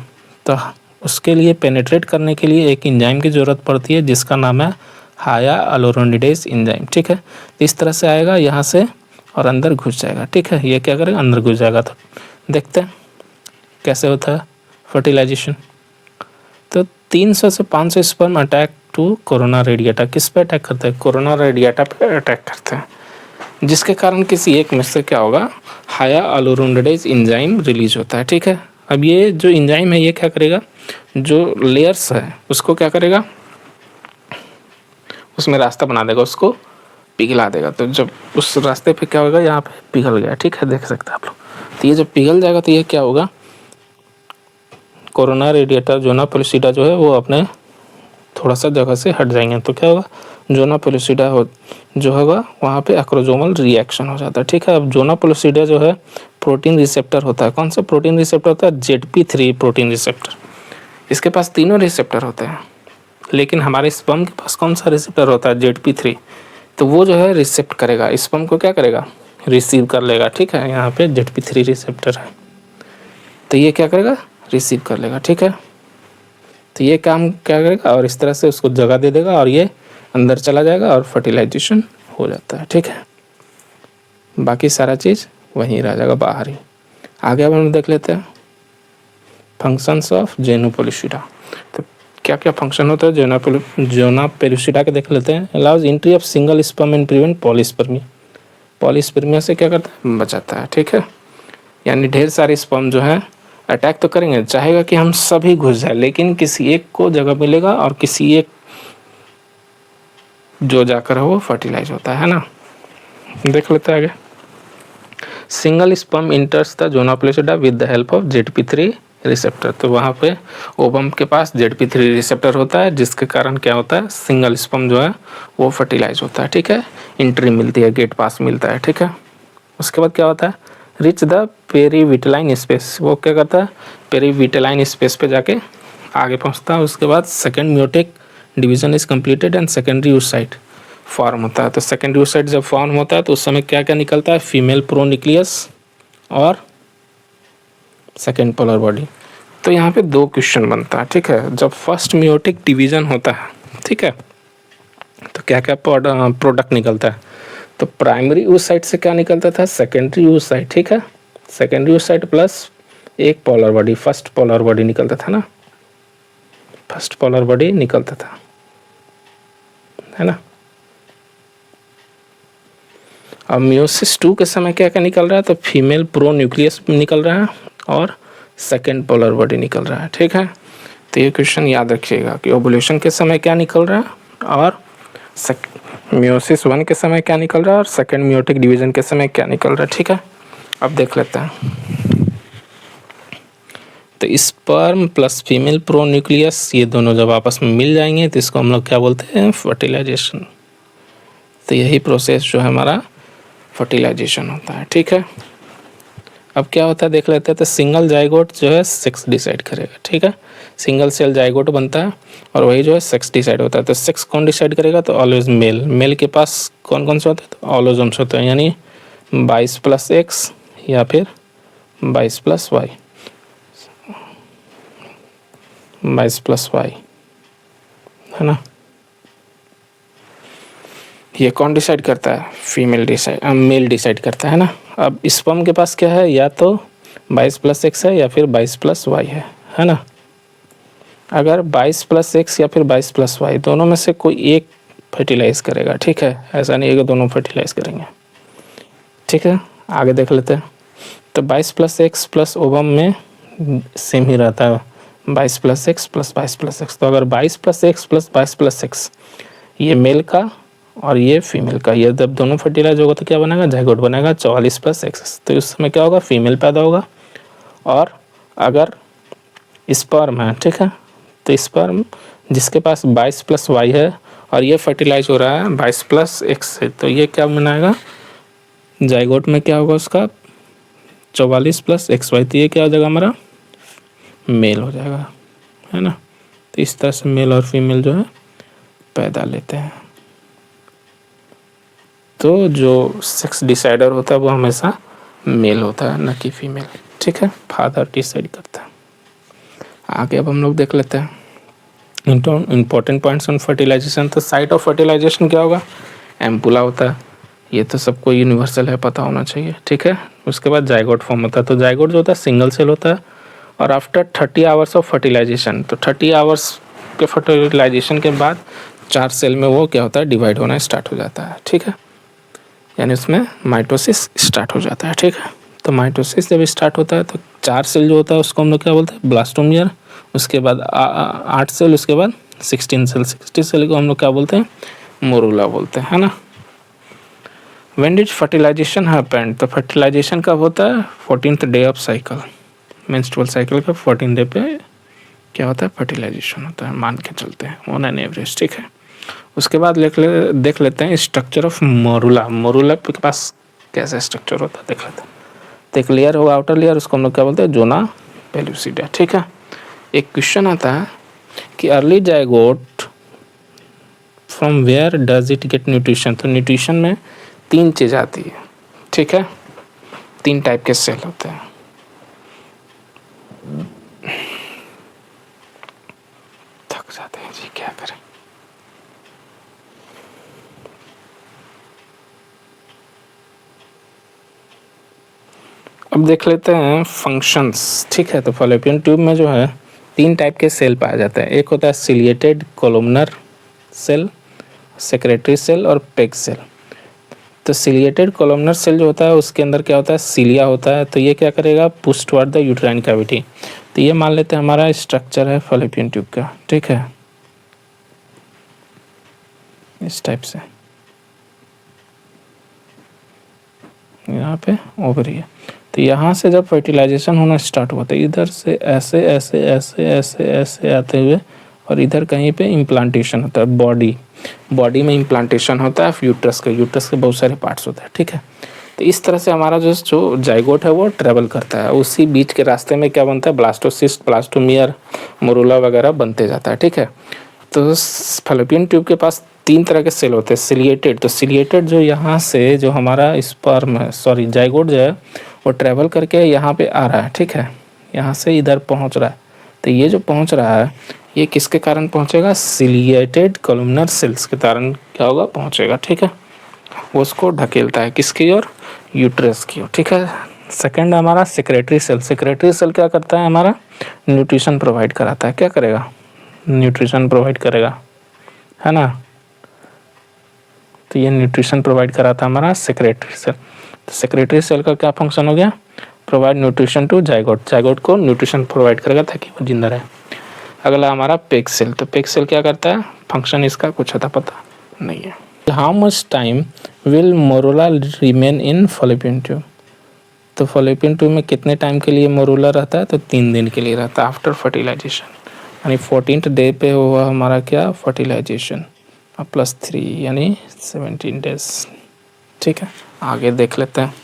तो उसके लिए पेनिट्रेट करने के लिए एक एंजाइम की ज़रूरत पड़ती है जिसका नाम है हायालुरोनिडेज एंजाइम। ठीक है, इस तरह से आएगा यहाँ से और अंदर घुस जाएगा। ठीक है, ये क्या करेगा, अंदर घुस जाएगा। तो देखते हैं कैसे होता है फर्टिलाइजेशन। तो 300 से 500 sperm attack to corona radiata, किस पे अटैक करते हैं, कोरोना रेडिएटा पे अटैक करते हैं, जिसके कारण किसी एक में से क्या होगा, हायालुरोनिडेज एंजाइम रिलीज होता है। ठीक है, अब ये जो एंजाइम है ये क्या करेगा, जो लेयर्स है उसको क्या करेगा, उसमें रास्ता बना देगा, उसको पिघला देगा। तो जब उस रास्ते पे क्या होगा, यहाँ पे पिघल गया। ठीक है, देख सकते हैं आप लोग। तो ये जब पिघल जाएगा तो ये क्या होगा, कोरोना रेडिएटा जोना पेलुसिडा जो है वो अपने थोड़ा सा जगह से हट जाएंगे। तो क्या होगा, जोना पेलुसिडा जो होगा वहाँ पे एक्रोजोमल रिएक्शन हो जाता है। ठीक है, अब जोना पेलुसिडा जो है प्रोटीन रिसेप्टर होता है। कौन सा प्रोटीन रिसेप्टर होता है, ZP3 प्रोटीन रिसेप्टर। इसके पास तीनों रिसेप्टर होते हैं, लेकिन हमारे स्पर्म के पास कौन सा रिसेप्टर होता है, ZP3। तो वो जो है रिसेप्ट करेगा, स्पर्म को क्या करेगा, रिसीव कर लेगा। ठीक है, यहाँ पे ZP3 रिसेप्टर है, तो ये क्या करेगा, रिसीव कर लेगा। ठीक है, तो ये काम क्या करेगा, और इस तरह से उसको जगह दे देगा और ये अंदर चला जाएगा और फर्टिलाइजेशन हो जाता है। ठीक है, बाकी सारा चीज़ वहीं रह जाएगा बाहर ही। आगे अब हम देख लेते हैं फंक्शंस ऑफ जेनो पेलुसिडा। तो क्या क्या फंक्शन होता है जोना पेलुसिडा के देख लेते हैं। Allows entry of single sperm and prevent polyspermia, polyspermia से क्या करता है, बचाता है। ठीक है, यानी ढेर सारे स्पर्म जो है अटैक तो करेंगे, चाहेगा कि हम सभी घुस जाए, लेकिन किसी एक को जगह मिलेगा और किसी एक जो जाकर वो फर्टिलाइज होता है ना। देख लेते हैं आगे। Single sperm enters the zona pellucida with the help of ZP3 receptor. तो वहाँ पे ओवम के पास ZP3 रिसेप्टर होता है, जिसके कारण क्या होता है, सिंगल स्पर्म जो है वो फर्टिलाइज होता है। ठीक है, एंट्री मिलती है, गेट पास मिलता है। ठीक है, उसके बाद क्या होता है, रीच द पेरीविटेलाइन स्पेस, वो क्या करता है पेरीविटेलाइन स्पेस पे जाके आगे पहुंचता है। उसके बाद second meiotic division is completed and secondary oocyte form होता है। तो सेकेंडरी oocyte जब फॉर्म होता है तो उस समय क्या क्या निकलता है, फीमेल प्रोन्यूक्लियस और सेकेंड पोलर बॉडी। तो यहाँ पे 2 क्वेश्चन बनता है, ठीक है। जब फर्स्ट म्योटिक डिवीजन होता है, ठीक है, तो क्या क्या प्रोडक्ट निकलता है, तो प्राइमरी oocyte से क्या निकलता था, सेकेंडरी oocyte, ठीक है। सेकेंडरी oocyte प्लस एक polar body, first polar body निकलता था ना, फर्स्ट पोलर बॉडी निकलता था, है ना। अब मियोसिस 2 के समय क्या क्या निकल रहा है, तो फीमेल प्रोन्यूक्लियस निकल रहा है और सेकेंड पोलर बॉडी निकल रहा है, ठीक है। तो ये क्वेश्चन याद रखिएगा कि ओवुलेशन के समय क्या निकल रहा है और मियोसिस 1 के समय क्या निकल रहा है और सेकेंड म्योटिक डिवीजन के समय क्या निकल रहा है, ठीक है। अब देख लेते हैं। तो स्पर्म प्लस फीमेल प्रोन्यूक्लियस ये दोनों जब आपस में मिल जाएंगे तो इसको हम लोग क्या बोलते हैं, फर्टिलाइजेशन। तो यही प्रोसेस जो है हमारा फर्टिलाइजेशन होता है, ठीक है। अब क्या होता है देख लेते हैं। तो सिंगल जाइगोट जो है सेक्स डिसाइड करेगा, ठीक है। सिंगल सेल जाइगोट बनता है और वही जो है सेक्स डिसाइड होता है। तो सेक्स कौन डिसाइड करेगा, तो ऑलवेज मेल। मेल के पास कौन कौन से होते हैं, तो ऑलोजोम्स होते हैं, यानी 22+X या फिर 22+Y, 22+Y, है ना। ये कौन डिसाइड करता है, फीमेल डिसाइड, मेल डिसाइड करता है ना। अब स्पर्म के पास क्या है, या तो 22+X है या फिर 22+Y है ना। अगर 22+X या फिर 22+Y दोनों में से कोई एक फर्टिलाइज करेगा, ठीक है, ऐसा नहीं है कि दोनों फर्टिलाइज करेंगे, ठीक है। आगे देख लेते हैं। तो 22+X प्लस ओवम में सेम ही रहता है, 22+X प्लस 22+X। तो अगर 22+X प्लस 22+X ये मेल का और ये फीमेल का, ये जब दोनों फर्टिलाइज होगा तो क्या बनेगा, जाइगोट बनेगा 44+X। तो उस समय क्या होगा, फीमेल पैदा होगा। और अगर स्पर्म है, ठीक है, तो स्पर्म जिसके पास 22+Y है और ये फर्टिलाइज हो रहा है 22+X से, तो ये क्या बनाएगा, जाइगोट में क्या होगा उसका 44+XY। तो ये क्या हो जाएगा, हमारा मेल हो जाएगा, है ना। तो इस तरह से मेल और फीमेल जो है पैदा लेते हैं। तो जो सेक्स डिसाइडर होता है वो हमेशा मेल होता है, न कि फीमेल, ठीक है। फादर डिसाइड करता है। आगे अब हम लोग देख लेते हैं इम्पोर्टेंट पॉइंट्स ऑन फर्टिलाइजेशन। तो साइट ऑफ फर्टिलाइजेशन क्या होगा, एम्पुला होता है, ये तो सबको यूनिवर्सल है, पता होना चाहिए, ठीक है। उसके बाद जाइगोट फॉर्म होता है। तो जाइगोट जो होता है सिंगल सेल होता है और आफ्टर 30 आवर्स ऑफ फर्टिलाइजेशन, तो 30 आवर्स के फर्टिलाइजेशन के बाद 4 सेल में वो क्या होता है, डिवाइड होना स्टार्ट हो जाता है, ठीक है। यानी उसमें माइटोसिस स्टार्ट हो जाता है, ठीक है। तो माइटोसिस जब स्टार्ट होता है तो 4 सेल जो होता है उसको हम लोग क्या बोलते हैं, ब्लास्टोमियर। उसके बाद 8 सेल, उसके बाद 16 सेल। 60 सेल को हम लोग क्या बोलते हैं, मोरूला बोलते हैं, है ना। व्हेन डिड फर्टिलाइजेशन हैपेंड, तो फर्टिलाइजेशन कब होता है, 14th day of cycle, menstrual cycle का 14 डे पे क्या होता है, फर्टिलाइजेशन होता है, मान के चलते हैं ऑन एन एवरेज, ठीक है। उसके बाद देख लेते हैं स्ट्रक्चर ऑफ मोरूला। मोरूला के पास कैसा स्ट्रक्चर होता है देख लेते हैं। तो एक लेयर होगा आउटर लेयर, उसको हम लोग क्या बोलते हैं, जोना पेलुसिडा, ठीक है। एक क्वेश्चन आता है कि early zygote from where does it get nutrition. तो न्यूट्रिशन में 3 चीज़ आती है, ठीक है। 3 टाइप के सेल होते हैं। थक जाते हैं जी, क्या करें। अब देख लेते हैं फंक्शंस, ठीक है। तो फैलोपियन ट्यूब में जो है 3 टाइप के सेल पाए जाते हैं। एक होता है ciliated columnar cell, secretory cell और पेग सेल। तो सिलिएटेड कोलुमनर सेल जो होता है उसके अंदर क्या होता है, सीलिया होता है। तो ये क्या करेगा, push toward the uterine cavity. तो ये मान लेते हैं हमारा स्ट्रक्चर है फैलोपियन ट्यूब का, ठीक है, इस टाइप से। यहाँ पे ओवरी है। तो यहाँ से जब फर्टिलाइजेशन होना स्टार्ट हुआ तो इधर से ऐसे ऐसे ऐसे ऐसे ऐसे आते हुए और इधर कहीं पे इम्प्लांटेशन होता है, बॉडी में इम्प्लांटेशन होता है यूट्रस के बहुत सारे पार्ट्स होते हैं, ठीक है। तो तो इस तरह से हमारा जो जाइगोट है वो ट्रेवल करता है, उसी बीच के रास्ते में क्या बनता है, ब्लास्टोसिस्ट, ब्लास्टोमियर, मोरूला वगैरह बनते जाता है। ठीक है, तो फैलोपियन ट्यूब के पास 3 तरह के सेल होते हैं। सिलिएटेड, तो सिलिएटेड जो यहाँ से जो हमारा स्पर्म है, सॉरी जाइगोट जो है वो ट्रेवल करके यहाँ पे आ रहा है। ठीक है, यहाँ से इधर पहुँच रहा है। तो ये जो पहुँच रहा है ये किसके कारण पहुँचेगा, सिलिएटेड कॉलमनर सेल्स के कारण क्या होगा, पहुँचेगा। ठीक है, वो उसको ढकेलता है किसकी ओर, यूट्रस की ओर। ठीक है, सेकंड हमारा सेक्रेटरी सेल। सेक्रेटरी सेल क्या करता है, हमारा न्यूट्रिशन प्रोवाइड कराता है। क्या करेगा, न्यूट्रिशन प्रोवाइड करेगा, है ना। तो ये न्यूट्रिशन प्रोवाइड कराता है हमारा सेक्रेटरी सेल। तो सेक्रेटरी सेल का क्या फंक्शन हो गया, provide nutrition to zygote, zygote को न्यूट्रिशन प्रोवाइड करेगा ताकि वो जिंदा रहे। अगला हमारा पेग सेल। तो पेग सेल क्या करता है, फंक्शन इसका कुछ आता पता नहीं है। How much time will morula remain in fallopian tube, तो फैलोपियन ट्यूब में कितने टाइम के लिए मोरूला रहता है, तो 3 दिन के लिए रहता है आफ्टर फर्टिलाइजेशन, यानी 14th डे पे हुआ हमारा क्या, फर्टिलाइजेशन, और +3 यानी 17 डेज। ठीक है, आगे देख लेते हैं।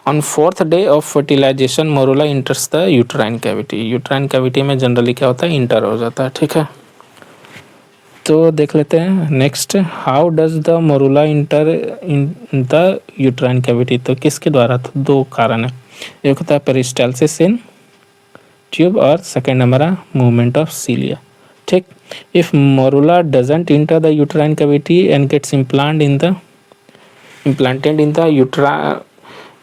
On 4th day of fertilization morula enters the uterine cavity, uterine cavity में जनरली क्या होता है, इंटर हो जाता है। ठीक है, तो देख लेते हैं next, how does the morula inter in the uterine cavity, तो किसके द्वारा, तो 2 कारण है, एक होता है पेरिस्टालसिस इन ट्यूब और सेकेंड हमारा मूवमेंट ऑफ सीलिया। ठीक, if morula doesn't enter the uterine cavity and gets implanted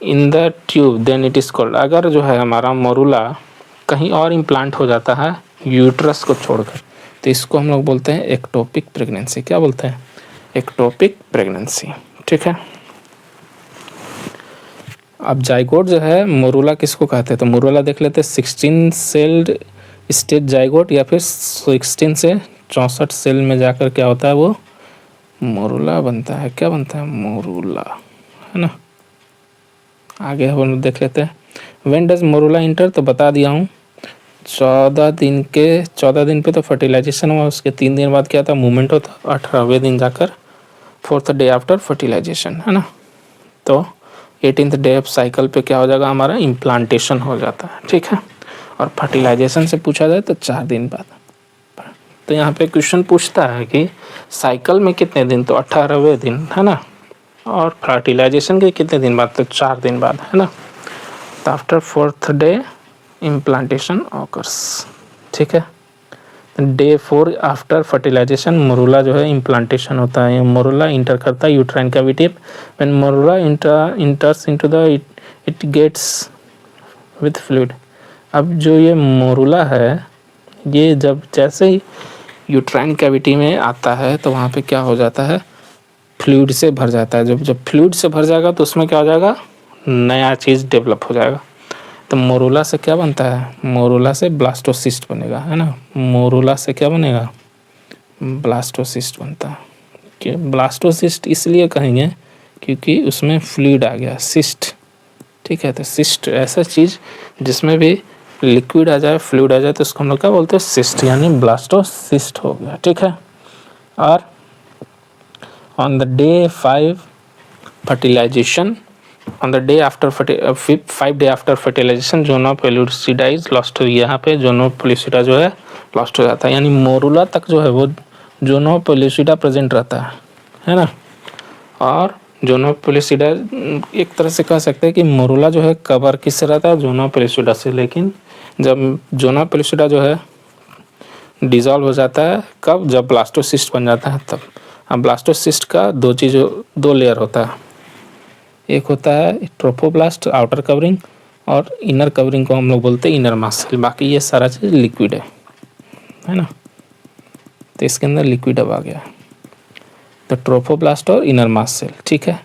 in the tube then it is called, अगर जो है हमारा मोरूला कहीं और इम्प्लांट हो जाता है यूट्रस को छोड़कर, तो इसको हम लोग बोलते हैं एक्टोपिक प्रेगनेंसी। क्या बोलते हैं, एक्टोपिक प्रेगनेंसी। ठीक है, अब जाइगोट जो है मोरूला किसको कहते हैं, तो मोरूला देख लेते हैं 16 सेल्ड स्टेज जाइगोट, या फिर 16 से 64 सेल में जाकर क्या होता है, वो मोरूला बनता है। क्या बनता है, मोरूला, है ना। आगे हम देख लेते हैं, व्हेन डज मोरूला इंटर, तो बता दिया हूँ 14 दिन पे तो फर्टिलाइजेशन हुआ, उसके 3 दिन बाद क्या था, मूवमेंट होता, 18वें दिन जाकर 4th डे आफ्टर फर्टिलाइजेशन, है ना। तो 18th डे ऑफ साइकिल पे क्या हो जाएगा, हमारा इम्प्लांटेशन हो जाता है। ठीक है, और फर्टिलाइजेशन से पूछा जाए तो 4 दिन बाद। तो यहाँ पे क्वेश्चन पूछता है कि साइकिल में कितने दिन, तो 18वें दिन, है ना, और फर्टिलाइजेशन के कितने दिन बाद, तो 4 दिन बाद, है ना। तो after 4th day implantation occurs. ठीक है, डे 4 आफ्टर फर्टिलाइजेशन मोरूला जो है इम्प्लांटेशन होता है, मोरूला इंटर करता है uterine cavity. When morula enters into the it gets with fluid, अब जो ये मोरूला है ये जब जैसे ही यूट्राइन कैविटी में आता है तो वहाँ पे क्या हो जाता है, फ्लूइड से भर जाता है। जब फ्लूइड से भर जाएगा तो उसमें क्या हो जाएगा, नया चीज़ डेवलप हो जाएगा। तो मोरूला से क्या बनता है, मोरूला से ब्लास्टोसिस्ट बनेगा, है ना। मोरूला से क्या बनेगा, ब्लास्टोसिस्ट बनता है। कि ब्लास्टोसिस्ट इसलिए कहेंगे क्योंकि उसमें फ्लूइड आ गया, सिस्ट। ठीक है, तो सिस्ट ऐसा चीज़ जिसमें भी लिक्विड आ जाए, फ्लूइड आ जाए, तो उसको हम लोग क्या बोलते हैं, सिस्ट, यानी ब्लास्टोसिस्ट हो गया। ठीक है, और on the day 5 fertilization, on the day after 5 day after fertilization zona pellucida is lost, यहाँ पे जोनो पेलुसिडा जो है लॉस्ट हो जाता है, यानी मोरूला तक जो है वो जोनो पेलुसिडा प्रेजेंट रहता है ना। और जोनो पेलुसिडा एक तरह से कह सकते हैं कि मोरूला जो है कवर किससे रहता है, जोनो पेलुसिडा से, लेकिन जब जोनो पेलुसिडा जो है डिजॉल्व हो जाता है, कब, जब ब्लास्टोसिस्ट बन जाता है तब। अब ब्लास्टोसिस्ट का 2 लेयर होता है, एक होता है ट्रोफोब्लास्ट आउटर कवरिंग, और इनर कवरिंग को हम लोग बोलते हैं इनर मास सेल। बाकी ये सारा चीज़ लिक्विड है ना। तो इसके अंदर लिक्विड अब आ गया, तो ट्रोफोब्लास्ट और इनर मास सेल। ठीक है,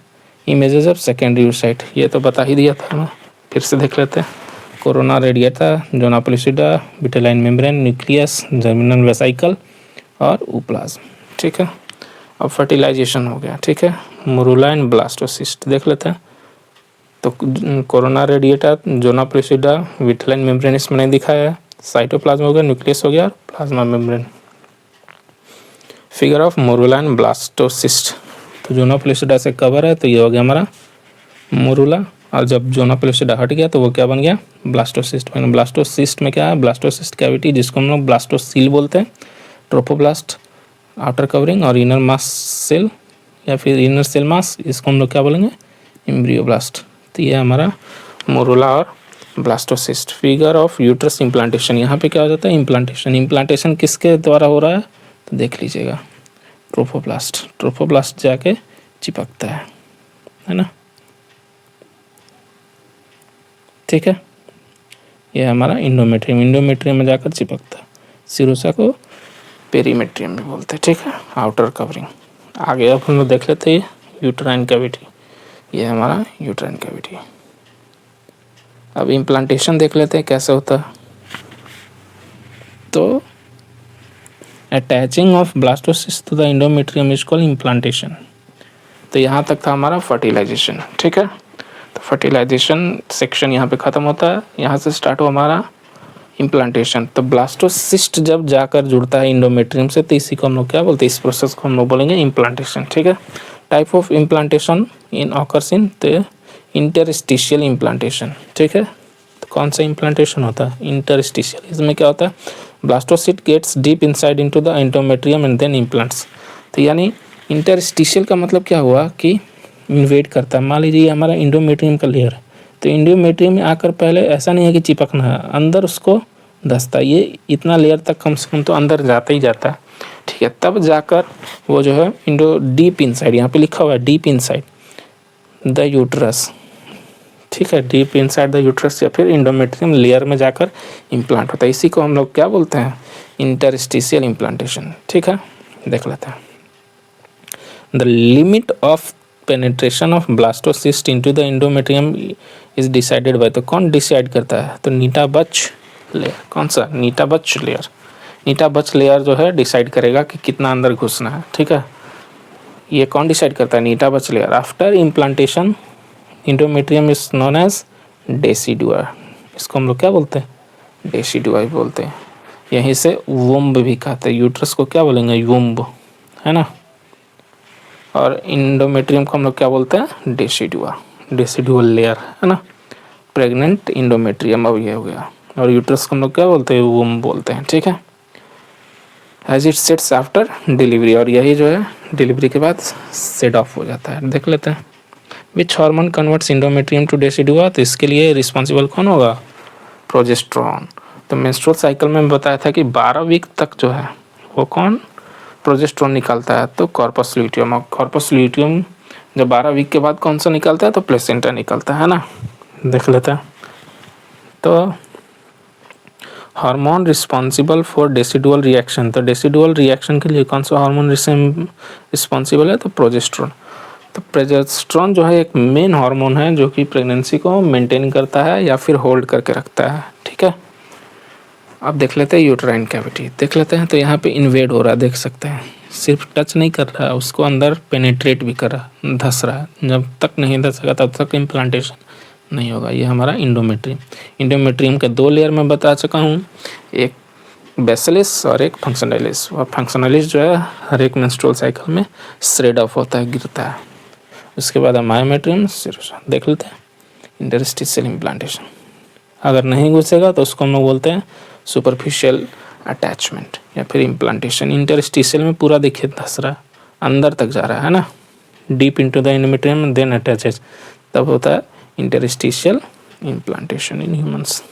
इमेजेस ऑफ सेकेंडरी यूसाइट, ये तो बता ही दिया था हमें, फिर से देख लेते हैं। Corona radiata, zona pellucida, vitelline membrane, nucleus, germinal vesicle और ऊप्लाज्म। ठीक है, अब फर्टिलाइजेशन हो गया। ठीक है, मोरूला एंड ब्लास्टोसिस्ट देख लेते हैं। तो corona radiata, zona pellucida, vitelline membrane इसमें नहीं दिखाया है, साइटोप्लाज्म हो गया, न्यूक्लियस हो गया और plasma membrane. Figure of morula and blastocyst, तो जोना पेलुसिडा से कवर है, तो ये हो गया हमारा मोरूला, और जब जोना पेलोसिडा हट गया तो वो क्या बन गया, ब्लास्टोसिस्ट बन गया। ब्लास्टोसिस्ट में क्या है, ब्लास्टोसिस्ट कैविटी जिसको हम लोग ब्लास्टोसील बोलते हैं, ट्रोफोब्लास्ट आउटर कवरिंग और इनर मास सेल या फिर इनर सेल मास, इसको हम लोग क्या बोलेंगे, एम्ब्रियोब्लास्ट। तो ये हमारा मोरूला और blastocyst. Figure of uterus implantation, यहाँ पे क्या हो जाता है, इम्प्लांटेशन। इम्प्लांटेशन किसके द्वारा हो रहा है तो देख लीजिएगा, ट्रोफोब्लास्ट जाके चिपकता है ना, ठीक है। ये हमारा इंडोमेट्रियम में जाकर चिपकता है। सिरोसा को पेरीमेट्रियम भी बोलते हैं, ठीक है, आउटर कवरिंग। आगे अब हम लोग देख लेते हैं यूट्राइन कैविटी, ये हमारा यूट्राइन कैविटी। अब इम्प्लांटेशन देख लेते हैं कैसे होता है। तो attaching of blastocyst to the endometrium is called implantation. तो यहाँ तक था हमारा फर्टिलाइजेशन, ठीक है। तो फर्टिलाइजेशन सेक्शन यहाँ पे ख़त्म होता है, यहाँ से स्टार्ट हुआ हमारा इम्प्लांटेशन। तो ब्लास्टोसिस्ट जब जाकर जुड़ता है इंडोमेट्रियम से तो इसी को हम लोग क्या बोलते हैं, इस प्रोसेस को हम लोग बोलेंगे इम्प्लांटेशन, ठीक है। Type of implantation in occurs in the interstitial implantation, ठीक है। तो कौन सा इम्प्लांटेशन होता है, इंटरस्टिशियल। इसमें क्या होता है, blastocyst gets deep inside into the endometrium and then implants. तो यानी इंटरस्टिशियल का मतलब क्या हुआ कि इन्वेट करता है। मान लीजिए हमारा इंडोमेट्रियम का लेयर है, तो इंडोमेट्रियम में आकर पहले ऐसा नहीं है कि चिपकना है, अंदर उसको धंसता है। ये इतना लेयर तक कम से कम तो अंदर जाता ही जाता है, ठीक है। तब जाकर वो जो है इंडो डीप इनसाइड, यहाँ पे लिखा हुआ है डीप इनसाइड द यूट्रस, ठीक है, डीप इनसाइड द यूट्रस या फिर इंडोमेट्रियम लेयर में जाकर इम्प्लांट होता है। इसी को हम लोग क्या बोलते हैं, इंटरस्टिशियल इम्प्लांटेशन, ठीक है। देख लेते हैं the limit of penetration of blastocyst into the endometrium is decided by. तो कौन डिसाइड करता है, तो नीटाबच लेयर। कौन सा, नीटाबच लेयर। नीटाबच लेयर जो है डिसाइड करेगा कि कितना अंदर घुसना है, ठीक है। ये कौन डिसाइड करता है, Nitabuch layer. After implantation endometrium is known as decidua, इसको हम लोग क्या बोलते हैं, डेसिडुआ ही बोलते हैं। यहीं से वुम्ब भी कहते हैं, यूट्रस को क्या बोलेंगे, वुम्ब, है ना। और इंडोमेट्रियम को हम लोग क्या बोलते हैं, डेसिडुआ, डेसिडुअल लेयर, है ना। प्रेग्नेंट इंडोमेट्रियम अब ये हो गया। और यूट्रस को हम लोग क्या बोलते हैं, वुम्ब बोलते हैं, ठीक है। As it sets after delivery, और यही जो है डिलीवरी के बाद सेट ऑफ हो जाता है। देख लेते हैं which hormone converts endometrium to decidua. तो इसके लिए रिस्पॉन्सिबल कौन होगा, प्रोजेस्टेरॉन। तो मेंस्ट्रुअल साइकिल में बताया था कि 12 वीक तक जो है वो कौन, प्रोजेस्टेरॉन निकालता है, तो कॉर्पस ल्यूटियम। और कॉर्पस ल्यूटियम जब 12 वीक के बाद कौन सा निकलता है, तो प्लेसेंटा निकलता है ना। देख लेते हैं तो hormone responsible for decidual reaction. तो डेसिडुअल रिएक्शन के लिए कौन सा हार्मोन रिस्पॉन्सिबल है, तो प्रोजेस्टेरॉन। तो प्रोजेस्टेरॉन जो है एक मेन हार्मोन है जो कि प्रेगनेंसी को मेंटेन करता है या फिर होल्ड करके रखता है, ठीक है। अब देख लेते हैं यूट्राइन कैविटी, देख लेते हैं। तो यहाँ पे इन्वेड हो रहा है, देख सकते हैं, सिर्फ टच नहीं कर रहा है, उसको अंदर पेनिट्रेट भी कर रहा है, धस रहा है। जब तक नहीं धसेगा तब तक इम्प्लांटेशन नहीं होगा। ये हमारा इंडोमेट्रियम। इंडोमेट्रियम के 2 लेयर में बता चुका हूँ, एक बेसिलिस और एक फंक्शनलिस। और फंक्शनलिस जो है हर एक मेंस्ट्रुअल साइकिल में श्रेड ऑफ होता है, गिरता है। उसके बाद मायोमेट्रियम, सिरोसा। देख लेते हैं इंटरस्टिशियल इम्प्लांटेशन। अगर नहीं घुसेगा तो उसको हम लोग बोलते हैं सुपरफिशियल अटैचमेंट या फिर इम्प्लांटेशन। इंटरस्टिशियल में पूरा देखिए धस रहा है, अंदर तक जा रहा है ना, deep into the endometrium then attaches, तब होता है इंटरस्टिशियल इम्प्लांटेशन इन ह्यूमंस।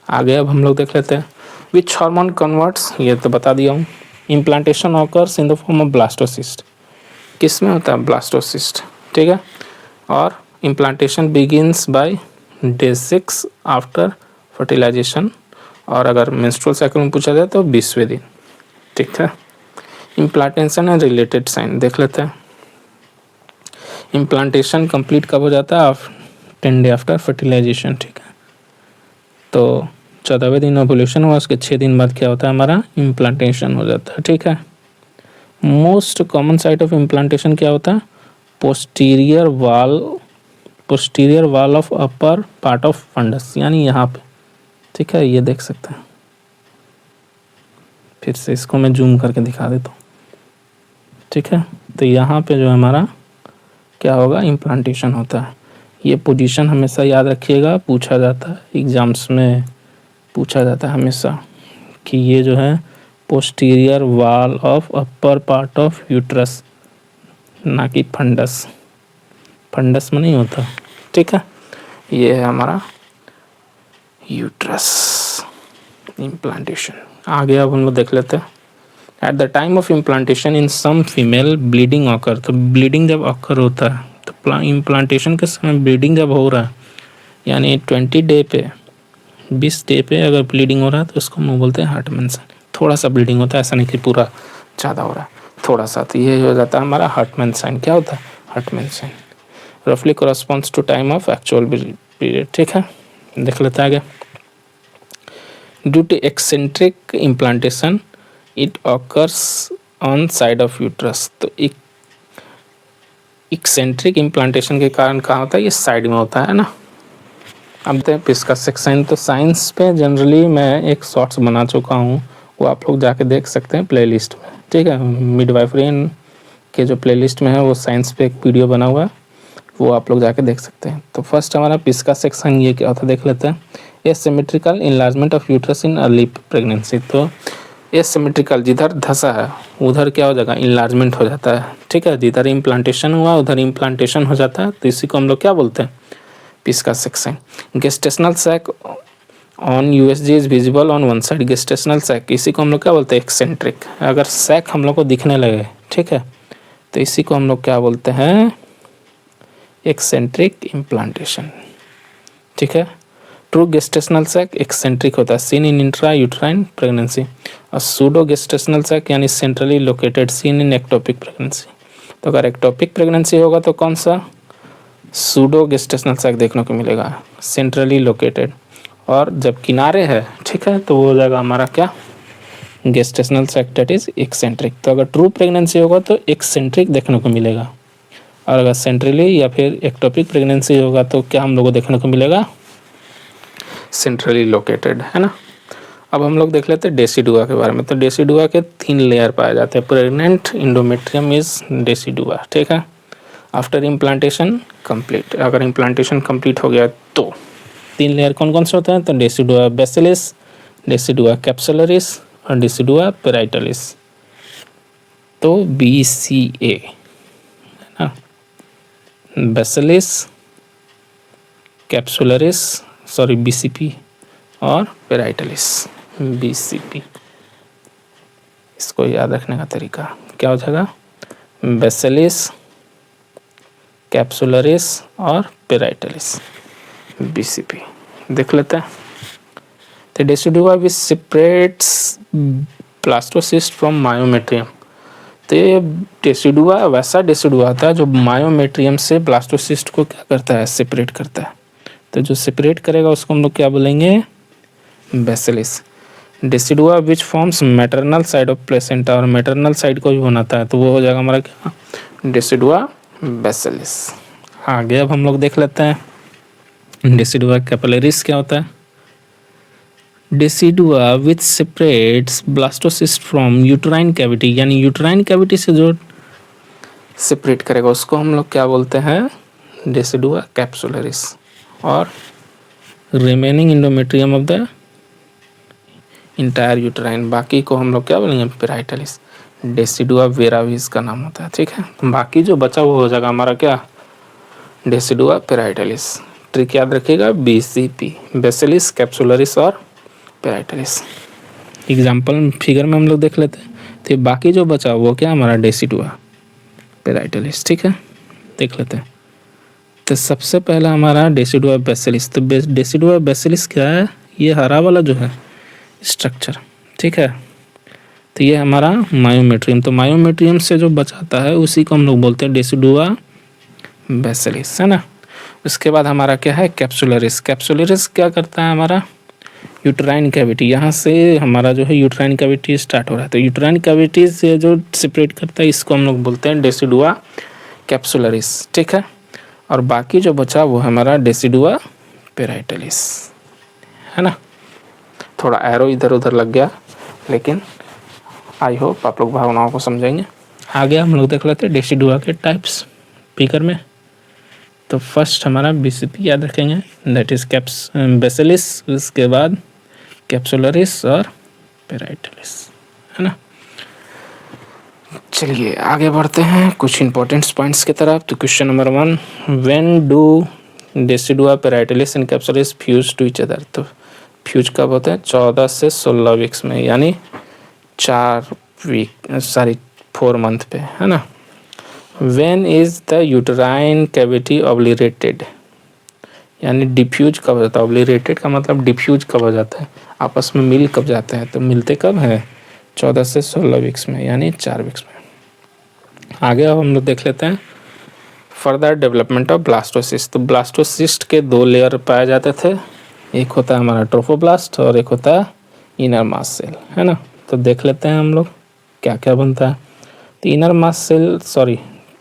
आगे अब हम लोग देख लेते हैं विच हार्मोन कन्वर्ट्स, ये तो बता दिया हूँ। Implantation occurs in the form of blastocyst, किस में होता है, ब्लास्टोसिस्ट, ठीक है। और implantation begins by day 6 after fertilization, और अगर मेंस्ट्रुअल साइकिल में पूछा जाए तो 20वें दिन, ठीक है। इम्प्लांटेशन एंड रिलेटेड साइन देख लेते हैं। इम्प्लांटेशन कंप्लीट कब हो जाता है, 10 डे आफ्टर फर्टिलाइजेशन, ठीक है। तो 14वें दिन ओव्यूलेशन हुआ, उसके 6 दिन बाद क्या होता है, हमारा इम्प्लांटेशन हो जाता है, ठीक है। Most common site of implantation क्या होता है, posterior wall of upper part of fundus, यानी यहाँ पे, ठीक है। ये देख सकते हैं, फिर से इसको मैं जूम करके दिखा देता हूँ, ठीक है। तो यहाँ पे जो हमारा क्या होगा, इम्प्लांटेशन होता है। ये पोजीशन हमेशा याद रखिएगा, पूछा जाता है एग्जाम्स में, पूछा जाता है हमेशा कि ये जो है posterior wall of upper part of uterus, ना कि फंडस। फंडस में नहीं होता, ठीक है। ये है हमारा यूट्रस इम्प्लांटेशन। आगे अब हम लोग देख लेते हैं। At the time of implantation in some female bleeding occur, तो ब्लीडिंग जब ऑकर होता है तो इम्प्लांटेशन के समय ब्लीडिंग जब हो रहा है, यानी 20 डे पे, 20 डे पे अगर ब्लीडिंग हो रहा है तो उसको हम बोलते हैं हार्टमैन साइन। थोड़ा सा ब्लीडिंग होता है, ऐसा नहीं कि पूरा ज़्यादा हो रहा है, थोड़ा सा, तो ये हो जाता है हमारा हार्टमैन साइन। क्या होता है? Hartman sign. रफली corresponds to time of actual period, ठीक है। देख लेते हैं आगे। Due to eccentric implantation it occurs on side of uterus, तो एक्सेंट्रिक इम्प्लांटेशन के कारण कहाँ होता है? ये साइड में होता है ना। अब देखते हैं पिस्कासेक साइन। तो साइंस पे जनरली मैं एक शॉर्ट्स बना चुका हूँ, वो आप लोग जाके देख सकते हैं प्लेलिस्ट में, ठीक है। मिडवाइफरी के जो प्लेलिस्ट में है वो साइंस पे एक वीडियो बना हुआ है, वो आप लोग जाके देख सकते हैं। तो फर्स्ट हमारा पिस्कासेक साइन ये क्या होता है देख लेते हैं। Asymmetrical enlargement of uterus in early pregnancy. तो एसिमेट्रिकल, जिधर धसा है उधर क्या हो जाएगा? इनलार्जमेंट हो जाता है, ठीक है। जिधर इम्प्लांटेशन हुआ उधर इम्प्लांटेशन हो जाता है, तो इसी को हम लोग क्या बोलते हैं? Piskacek sign. Gestational sac on USG is visible on one side. Gestational sac, इसी को हम लोग क्या बोलते हैं? एक्सेंट्रिक। अगर सैक हम लोग को दिखने लगे, ठीक है, तो इसी को हम लोग क्या बोलते हैं? एक्सेंट्रिक इम्प्लांटेशन, ठीक है। ट्रू गेस्टेशनल सैक एक्सेंट्रिक होता है, seen in intra uterine pregnancy. और सूडो गेस्टेशनल सैक यानी centrally located, seen in ectopic pregnancy. तो अगर एक्टोपिक प्रेगनेंसी होगा तो कौन सा? सूडो गेस्टेशनल सैक देखने को मिलेगा, सेंट्रली लोकेटेड। और जब किनारे है, ठीक है, तो वो हो जाएगा हमारा क्या? Gestational sac that is eccentric. तो अगर ट्रू प्रेगनेंसी होगा तो एक्सेंट्रिक देखने को मिलेगा, और अगर सेंट्रली या फिर एक्टोपिक प्रेगनेंसी होगा तो क्या हम लोग को देखने को मिलेगा? सेंट्रली लोकेटेड, है ना। अब हम लोग देख लेते हैं डेसिडुआ के बारे में। तो डेसिडुआ के 3 लेयर पाए जाते हैं। प्रेग्नेंट इंडोमेट्रियम इज डेसिडुआ, ठीक है। आफ्टर इम्प्लांटेशन कंप्लीट, अगर इम्प्लांटेशन कंप्लीट हो गया तो 3 लेयर कौन कौन से होते हैं? तो डेसिडुआ बेसिलिस, डेसिडुआ कैप्सुलरिस और डेसिडुआ पेराइटलिस। तो BCA, है ना, बेसिलिस, कैप्सुलरिस, सॉरी BCP, और पेराइटलिस BCP। इसको याद रखने का तरीका क्या हो जाएगा? बेसिलिस, कैप्सुलरिस और पेराइटलिस BCP। देख लेते हैं। तो decidua which separates blastocyst from myometrium. तो ये डेसिडुआ वैसा डेसिडुआ होता है जो मायोमेट्रियम से ब्लास्टोसिस्ट को क्या करता है? सेपरेट करता है। तो जो सेपरेट करेगा उसको हम लोग क्या बोलेंगे? Basalis. Decidua which forms maternal side of placenta, और मैटरनल साइड को भी बनाता है, तो वो हो जाएगा हमारा क्या? डेसिडुआ बेसिलिस। आगे अब हम लोग देख लेते हैं डेसिडुआ कैपिलरिस क्या होता है। Decidua which separates blastocyst from uterine cavity, यानी यूट्राइन कैविटी से जो सेपरेट करेगा उसको हम लोग क्या बोलते हैं? Decidua capsularis. और remaining endometrium of the entire uterine, बाकी को हम लोग क्या बोलेंगे? पेराइटलिस। डेसिडुआ वेराविस का नाम होता है, ठीक है। बाकी जो बचा हुआ हो जाएगा हमारा क्या? डेसिडुआ पेराइटलिस। ट्रिक याद रखिएगा, BCP, बेसिलिस, कैप्सुलरिस और पेराइटलिस। एग्जाम्पल फिगर में हम लोग देख लेते हैं। तो बाकी जो बचा वो क्या? हमारा डेसिडुआ पेराइटलिस, ठीक है। देख लेते हैं। तो सबसे पहला हमारा डेसिडुआ बेसिलिस। तो डेसिडुआ बेसिलिस क्या है? ये हरा वाला जो है स्ट्रक्चर, ठीक है। तो ये हमारा मायोमेट्रियम। तो मायोमेट्रियम से जो बचाता है उसी को हम लोग बोलते हैं डेसिडुआ बेसिलिस, है ना। उसके बाद हमारा क्या है? कैप्सुलरिस। कैप्सुलरिस क्या करता है? हमारा यूट्राइन कैविटी, यहाँ से हमारा जो है यूट्राइन कैविटी स्टार्ट हो रहा है, तो यूट्राइन कैविटी से जो सेपरेट करता है इसको हम लोग बोलते हैं डेसिडुआ कैप्सुलरिस, ठीक है। और बाकी जो बचा वो हमारा डेसिडुआ पेराइटलिस, है ना। थोड़ा एरो इधर उधर लग गया, लेकिन आई होप आप लोग भावनाओं को समझेंगे। आगे हम लोग देख लेते हैं डेसिडुआ के टाइप्स फिगर में। तो फर्स्ट हमारा बीसीपी याद रखेंगे, दैट इज बेसिलिस, उसके बाद कैप्सुलरिस और पेराइटलिस, है ना। चलिए आगे बढ़ते हैं कुछ इंपॉर्टेंट पॉइंट्स की तरफ। तो question number 1, when do decidua parietalis and capsularis fuse to each other. तो फ्यूज कब होते हैं? 14 से 16 वीक्स में, यानी 4 मंथ पे, है ना। When is the uterine cavity obliterated, यानी डिफ्यूज कब हो जाता है? ऑब्लिरेटेड का मतलब डिफ्यूज कब हो जाता है, आपस में मिल कब जाते हैं? तो मिलते कब हैं? 14 से 16 वीक्स में, यानी 4 वीक्स में। आगे अब हम लोग देख लेते हैं फर्दर डेवलपमेंट ऑफ ब्लास्टोसिस्ट। तो ब्लास्टोसिस्ट के 2 लेयर पाए जाते थे, एक होता है हमारा ट्रोफोब्लास्ट और एक होता है इनर मास सेल, है ना। तो देख लेते हैं हम लोग क्या क्या बनता है। तो इनर मास सेल,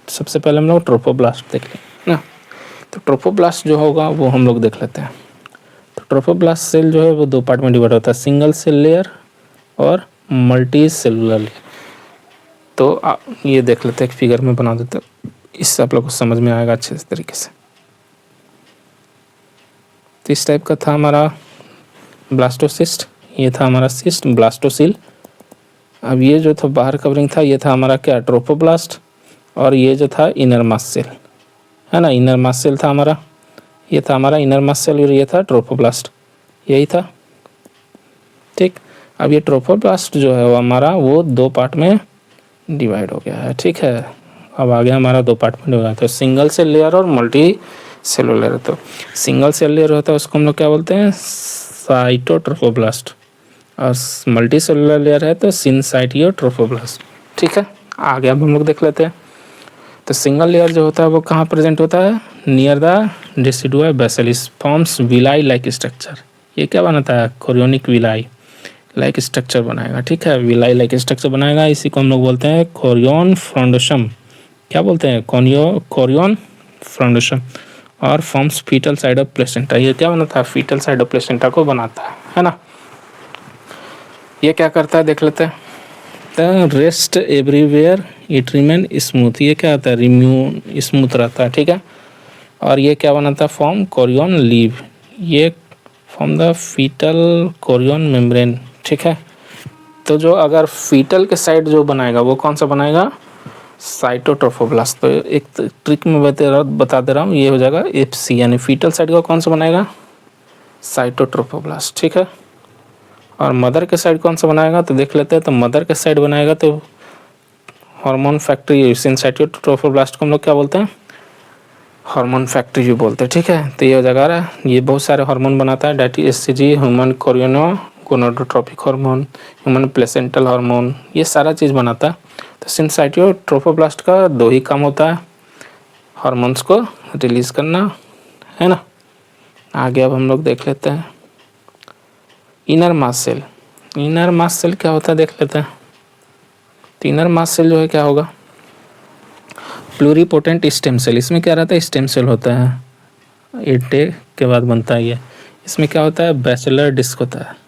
सबसे पहले हम लोग ट्रोफोब्लास्ट देख लें ना। तो ट्रोफोब्लास्ट जो होगा वो हम लोग देख लेते हैं। तो ट्रोफोब्लास्ट सेल जो है वो 2 पार्ट में डिवाइड होता है, सिंगल सेल लेयर और मल्टी सेलुलर लेयर। तो ये देख लेते हैं, एक फिगर में बना देते हैं, इससे आप लोग को समझ में आएगा अच्छे तरीके से। तो इस टाइप का था हमारा ब्लास्टोसिस्ट, ये था हमारा सिस्ट ब्लास्टोसिल। अब ये जो था बाहर कवरिंग था, ये था हमारा क्या? ट्रोफोब्लास्ट। और ये जो था इनर मास सेल, है ना, इनर मास सेल था हमारा, ये था हमारा इनर मास सेल और ये था ट्रोफोब्लास्ट, यही था, ठीक। अब ये ट्रोफोब्लास्ट जो है वो हमारा वो 2 पार्ट में डिवाइड हो गया है, ठीक है। अब आगे हमारा 2 पार्ट में डिवाइड होता है, सिंगल सेल लेयर और मल्टी सेलुलर। तो सिंगल सेल लेयर होता है उसको हम लोग क्या बोलते हैं? साइटोट्रोफोब्लास्ट। और मल्टी सेलुलर लेयर है तो सिनसाइटियोट्रोफोब्लास्ट, ठीक है। आगे अब हम लोग देख लेते हैं। तो सिंगल लेयर जो होता है वो कहाँ प्रेजेंट होता है? Near the decidua basalis, forms villi like structure. ये क्या बनाता है? कोरियोनिक विलाई लाइक स्ट्रक्चर बनाएगा, ठीक है, विलाई लाइक स्ट्रक्चर बनाएगा। इसी को हम लोग बोलते हैं कोरियोन फ्रॉन्डोसम। क्या बोलते हैं? Chorion frondosum. और forms fetal side of placenta. ये क्या बनाता है? फीटल साइड ऑफ प्लेसेंटा को बनाता है ना। ये क्या करता है देख लेते हैं। The rest everywhere it remain smooth. ये क्या होता है? रिम्यू स्मूथ रहता है, ठीक है। और ये क्या बनाता है? Form chorion laeve. ये form the fetal chorion membrane, ठीक है। तो जो अगर फीटल के साइड जो बनाएगा वो कौन सा बनाएगा? साइटोट्रोफोब्लास्ट। तो एक ट्रिक में बता दे रहा हूँ, ये हो जाएगा FC, यानी फीटल साइड का कौन सा बनाएगा? साइटोट्रोफोब्लास्ट, ठीक है। और मदर के साइड कौन सा बनाएगा? तो देख लेते हैं। तो मदर के साइड बनाएगा तो हार्मोन फैक्ट्री सिनसाइटोट्रोफोब्लास्ट को हम लोग क्या बोलते हैं? हार्मोन फैक्ट्री भी बोलते हैं, ठीक है। तो ये हो जाएगा, ये बहुत सारे हार्मोन बनाता है, that SCG, human gonadotrophic hormone, human placental hormone, ये सारा चीज़ बनाता है। तो सिनसाइटोट्रोफोब्लास्ट का 2 ही काम होता है, हार्मोन्स को रिलीज करना, है ना। आगे अब हम लोग देख लेते हैं inner mass cell. Inner mass cell क्या होता है देख लेते हैं। तो इनर मास सेल जो है क्या होगा? Pluripotent stem cell. इसमें क्या रहता है? स्टेम सेल होता है, 8 डे के बाद बनता है ये। इसमें क्या होता है? बैचलर डिस्क होता है।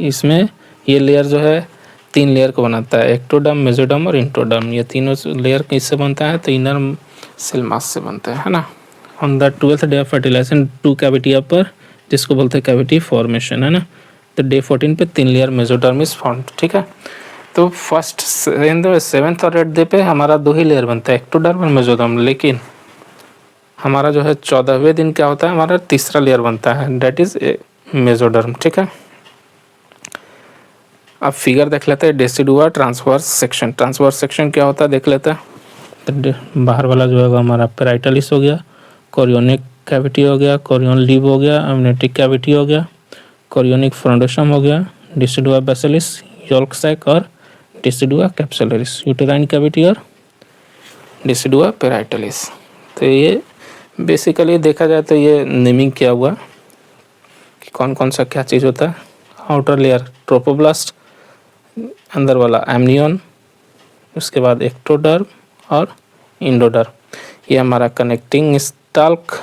इसमें ये लेयर जो है 3 लेयर को बनाता है, एक्टोडर्म, मेसोडर्म और इंट्रोडर्म। ये तीनों लेयर किससे बनता है? तो इनर सेल मास से बनता है ना। On the 12th day of fertilization 2 cavity appear, जिसको बोलते हैं कैविटी फॉर्मेशन, है ना। तो डे 14 पे 3 लेयर मेसोडर्म इज फॉर्म्ड, ठीक है। तो फर्स्ट 7th और 8th डे पे हमारा 2 ही लेयर बनता है, एक्टोडर्म और मेसोडर्म। लेकिन हमारा जो है 14वें दिन क्या होता है? हमारा तीसरा लेयर बनता है, डेट इज मेसोडर्म, ठीक है। अब फिगर देख लेते हैं, decidua transverse section. Transverse section क्या होता है देख लेते हैं। तो बाहर वाला जो है हमारा पेराइटलिस हो गया, कोरियोनिक कैविटी हो गया, कोरियोन लीव हो गया, अम्नियोटिक कैविटी हो गया, कोरियोनिक फ्रॉन्डोसम हो गया, डेसिडुआ बेसिलिस, योल्क सैक और डेसिडुआ कैप्सुलरिस, यूटेराइन कैविटी और डेसिडुआ पेराइटलिस। तो ये बेसिकली देखा जाए तो ये नेमिंग किया हुआ कि कौन कौन सा क्या चीज़ होता है। आउटर लेयर ट्रोफोब्लास्ट, अंदर वाला एमनियन, उसके बाद एक्टोडर्म और इंडोडर्म। ये हमारा कनेक्टिंग स्टाल्क,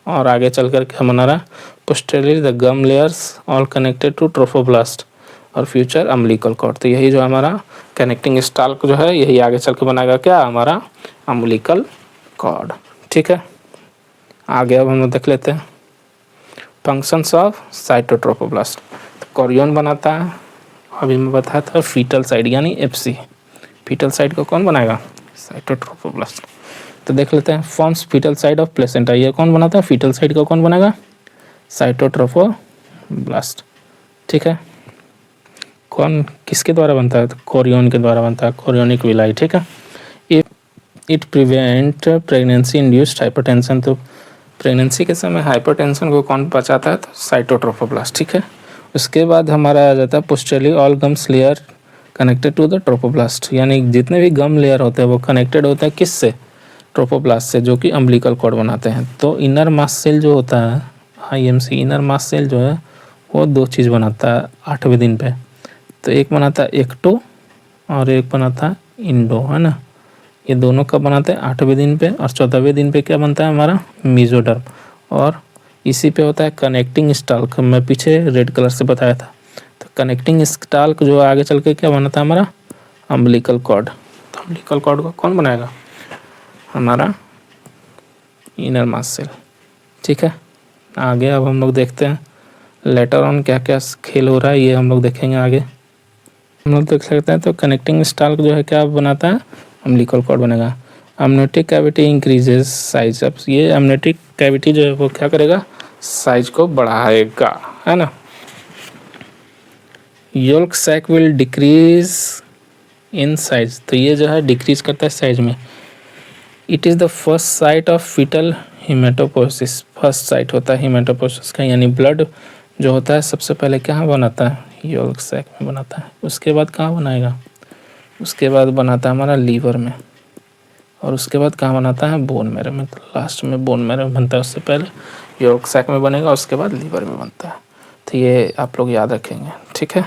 और आगे चल कर के हमारा posterior the gum layers all connected to trophoblast और फ्यूचर अम्बिलिकल कॉर्ड। तो यही जो हमारा कनेक्टिंग स्टाल्क जो है यही आगे चल के बनाएगा क्या? हमारा अम्बिलिकल कॉर्ड, ठीक है। आगे अब हम लोग देख लेते हैं फंक्शंस ऑफ साइटोट्रोफोब्लास्ट। तो कोरियन बनाता है, अभी मैं बताया था फीटल साइड यानी एफसी। फीटल साइड को कौन बनाएगा? साइटोट्रोफोब्लास्ट। तो देख लेते हैं forms fetal side of placenta, ये कौन बनाता है? फीटल साइड को कौन बनाएगा? साइटोट्रोफोब्लास्ट। ठीक है, कौन किसके द्वारा बनता है? तो कोरियन के द्वारा बनता है, कोरियोनिक विलाई। ठीक है, it prevent pregnancy induced hypertension. तो प्रेगनेंसी के समय हाइपरटेंशन को कौन बचाता है? तो साइटोट्रोफोब्लास्ट। ठीक है, उसके बाद हमारा आ जाता है posteriorly all gums layer connected to the trophoblast, यानी जितने भी गम लेयर होते हैं वो कनेक्टेड होते हैं किससे? ट्रोफोब्लास्ट से, जो कि अम्बिलिकल कॉर्ड बनाते हैं। तो इनर मास्ट सेल जो होता है IMC, इनर मास्ट सेल जो है वो दो चीज़ बनाता है 8वें दिन पे। तो एक बनाता है एक्टो और एक बनाता है इंडो, है ना। ये दोनों कब बनाते हैं? 8वें दिन पे। और 14वें दिन पे क्या बनता है हमारा? मेसोडर्म। और इसी पे होता है कनेक्टिंग स्टाल्क, मैं पीछे रेड कलर से बताया था। तो कनेक्टिंग स्टाल्क जो आगे चल के क्या बनाता है हमारा? Umbilical cord. तो अम्बिलिकल कॉर्ड को कौन बनाएगा? हमारा इनर मास्ट सेल। ठीक है, आगे अब हम लोग देखते हैं लेटर ऑन क्या क्या खेल हो रहा है, ये हम लोग देखेंगे आगे। हम लोग देख सकते हैं तो कनेक्टिंग स्टाल्क जो है क्या बनाता है? अम्बिलिकल कॉर्ड बनेगा। Amniotic cavity increases size. अब ये अम्नियोटिक कैविटी जो है वो क्या करेगा? साइज को बढ़ाएगा, है ना। Yolk sac will decrease in size. तो ये जो है डिक्रीज करता है साइज में। It is the first site of fetal haematopoiesis. First site होता है हीमेटोपोसिस का, यानी ब्लड जो होता है सबसे पहले कहाँ बनाता है? योल्क सैक में बनाता है। उसके बाद कहाँ बनाएगा? उसके बाद बनाता है हमारा लीवर में, और उसके बाद कहाँ बनाता है? बोन मैरो में। तो लास्ट में बोन मैरो में बनता है, उससे पहले योल्क सैक में बनेगा, उसके बाद लीवर में बनता है। तो ये आप लोग याद रखेंगे, ठीक है।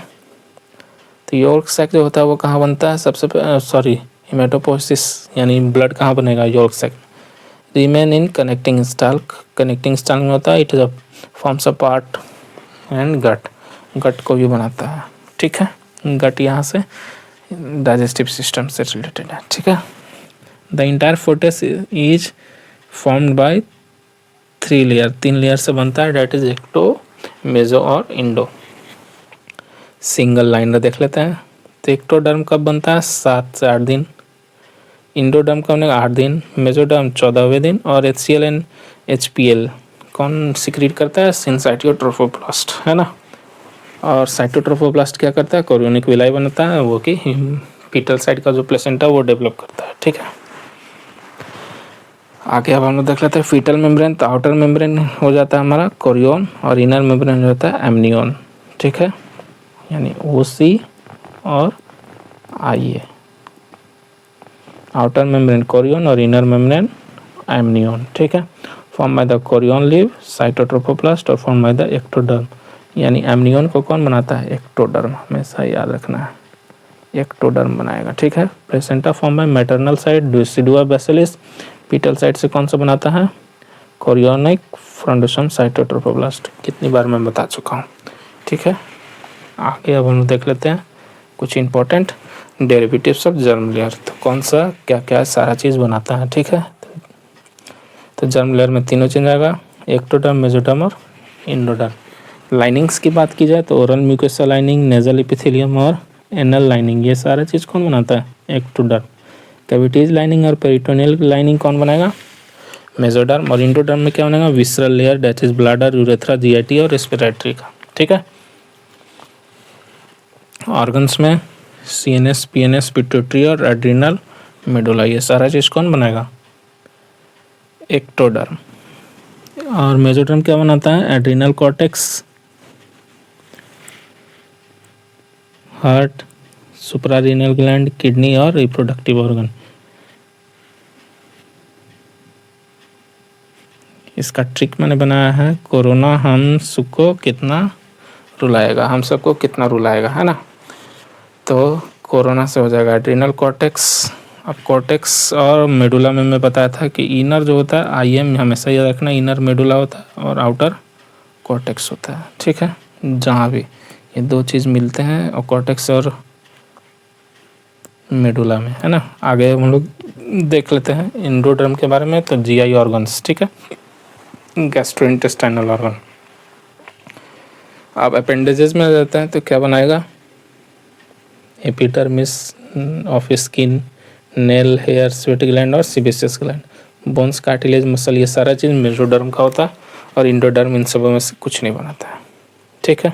तो योल्क सैक जो होता है वो कहाँ बनता है? सबसे पहले हीमेटोपोसिस यानी ब्लड कहाँ बनेगा? Yolk sac. Remain in connecting stalk. Connecting stalk में होता है it is forms a part and gut. Gut को भी बनाता है, ठीक है। गट यहाँ से डाइजेस्टिव सिस्टम से रिलेटेड है, ठीक है। The entire photos is formed by 3 layer. 3 layer से बनता है, डेट इज एक्टो, मेजो और इंडो। सिंगल लाइनर देख लेते हैं। तो एक्टोडर्म कब बनता है? 7 से 8 दिन। इंडोडर्म कब बनेगा? 8 दिन। मेजोडर्म 14वें दिन। और HCl एंड HPL कौन सिक्रीट करता है? सिनसाइटोट्रोफोब्लास्ट, है ना। और साइटोट्रोफोब्लास्ट क्या करता है? कोरियोनिक विलाई बनाता है, वो कि फीटल साइड का जो प्लेसेंटा वो डेवलप करता है, ठीक है। आगे अब हम लोग देख लेते हैं फीटल मेम्ब्रेन। तो आउटर मेम्ब्रेन हो जाता है हमारा कोरियोन और इनर मेम्ब्रेन हो जाता है एमनियोन, ठीक है, यानी OC और IA। आउटर मेम्ब्रेन कोरियोन और इनर मेम्ब्रेन एमनियोन, ठीक है। Form by the chorion leave cytotrophoblast और फॉर्म बाय द एक्टोडर्म, यानी एमनियोन को कौन बनाता है? एक्टोडर्म। हमेशा याद रखना है, एक्टोडर्म बनाएगा, ठीक है। Placenta form by maternal side decidua basalis. Fetal side से कौन सा बनाता है? Chorionic foundation cytotrophoblast. कितनी बार मैं बता चुका हूँ, ठीक है। आगे अब हम देख लेते हैं कुछ important derivatives of germ layer. तो कौन सा क्या क्या सारा चीज़ बनाता है, ठीक है। तो जर्म लेयर में तीनों चीज़ आएगा, एक्टोडर्म, मेसोडर्म और इंडोडर्म। लाइनिंग्स की बात की जाए तो oral mucosa lining, nasal epithelium और एनल लाइनिंग, ये सारा चीज़ कौन बनाता है? एक्टोडर्म। कैविटीज लाइनिंग और पेरिटोनियल लाइनिंग कौन बनाएगा? मेसोडर्म। और इंडोडर्म में क्या बनेगा? Visceral layer, that is bladder, urethra, GIT और रेस्पिरेटरी का, ठीक है। ऑर्गन्स में CNS, PNS, पिट्यूटरी और एड्रिनल मेडुला, ये सारा चीज़ कौन बनाएगा? एक्टोडर्म। और मेसोडर्म क्या बनाता है? Adrenal cortex, heart, suprarenal gland, kidney और रिप्रोडक्टिव ऑर्गन। इसका ट्रिक मैंने बनाया है, कोरोना हम सबको कितना रुलाएगा, हम सबको कितना रुलाएगा, है ना। तो कोरोना से हो जाएगा एड्रिनल कॉर्टेक्स। अब कॉर्टेक्स और मेडुला में मैं बताया था कि इनर जो होता है IM हमेशा याद रखना, इनर मेडुला होता है और आउटर कॉर्टेक्स होता है, ठीक है। जहाँ भी ये दो चीज़ मिलते हैं और कॉर्टेक्स और मेडुला में, है ना। आगे हम लोग देख लेते हैं इंडोडर्म के बारे में। तो GI ऑर्गन्स, ठीक है। Gastrointestinal organ. अब अपेंडेजेस में आ जाता है तो क्या बनाएगा, epidermis of skin, nail, hair, sweat gland और sebaceous gland, bones, cartilage, muscle, ये सारा चीज़ मेसोडर्म का होता है और इंडोडर्म इन सबों में से कुछ नहीं बनाता है। ठीक है।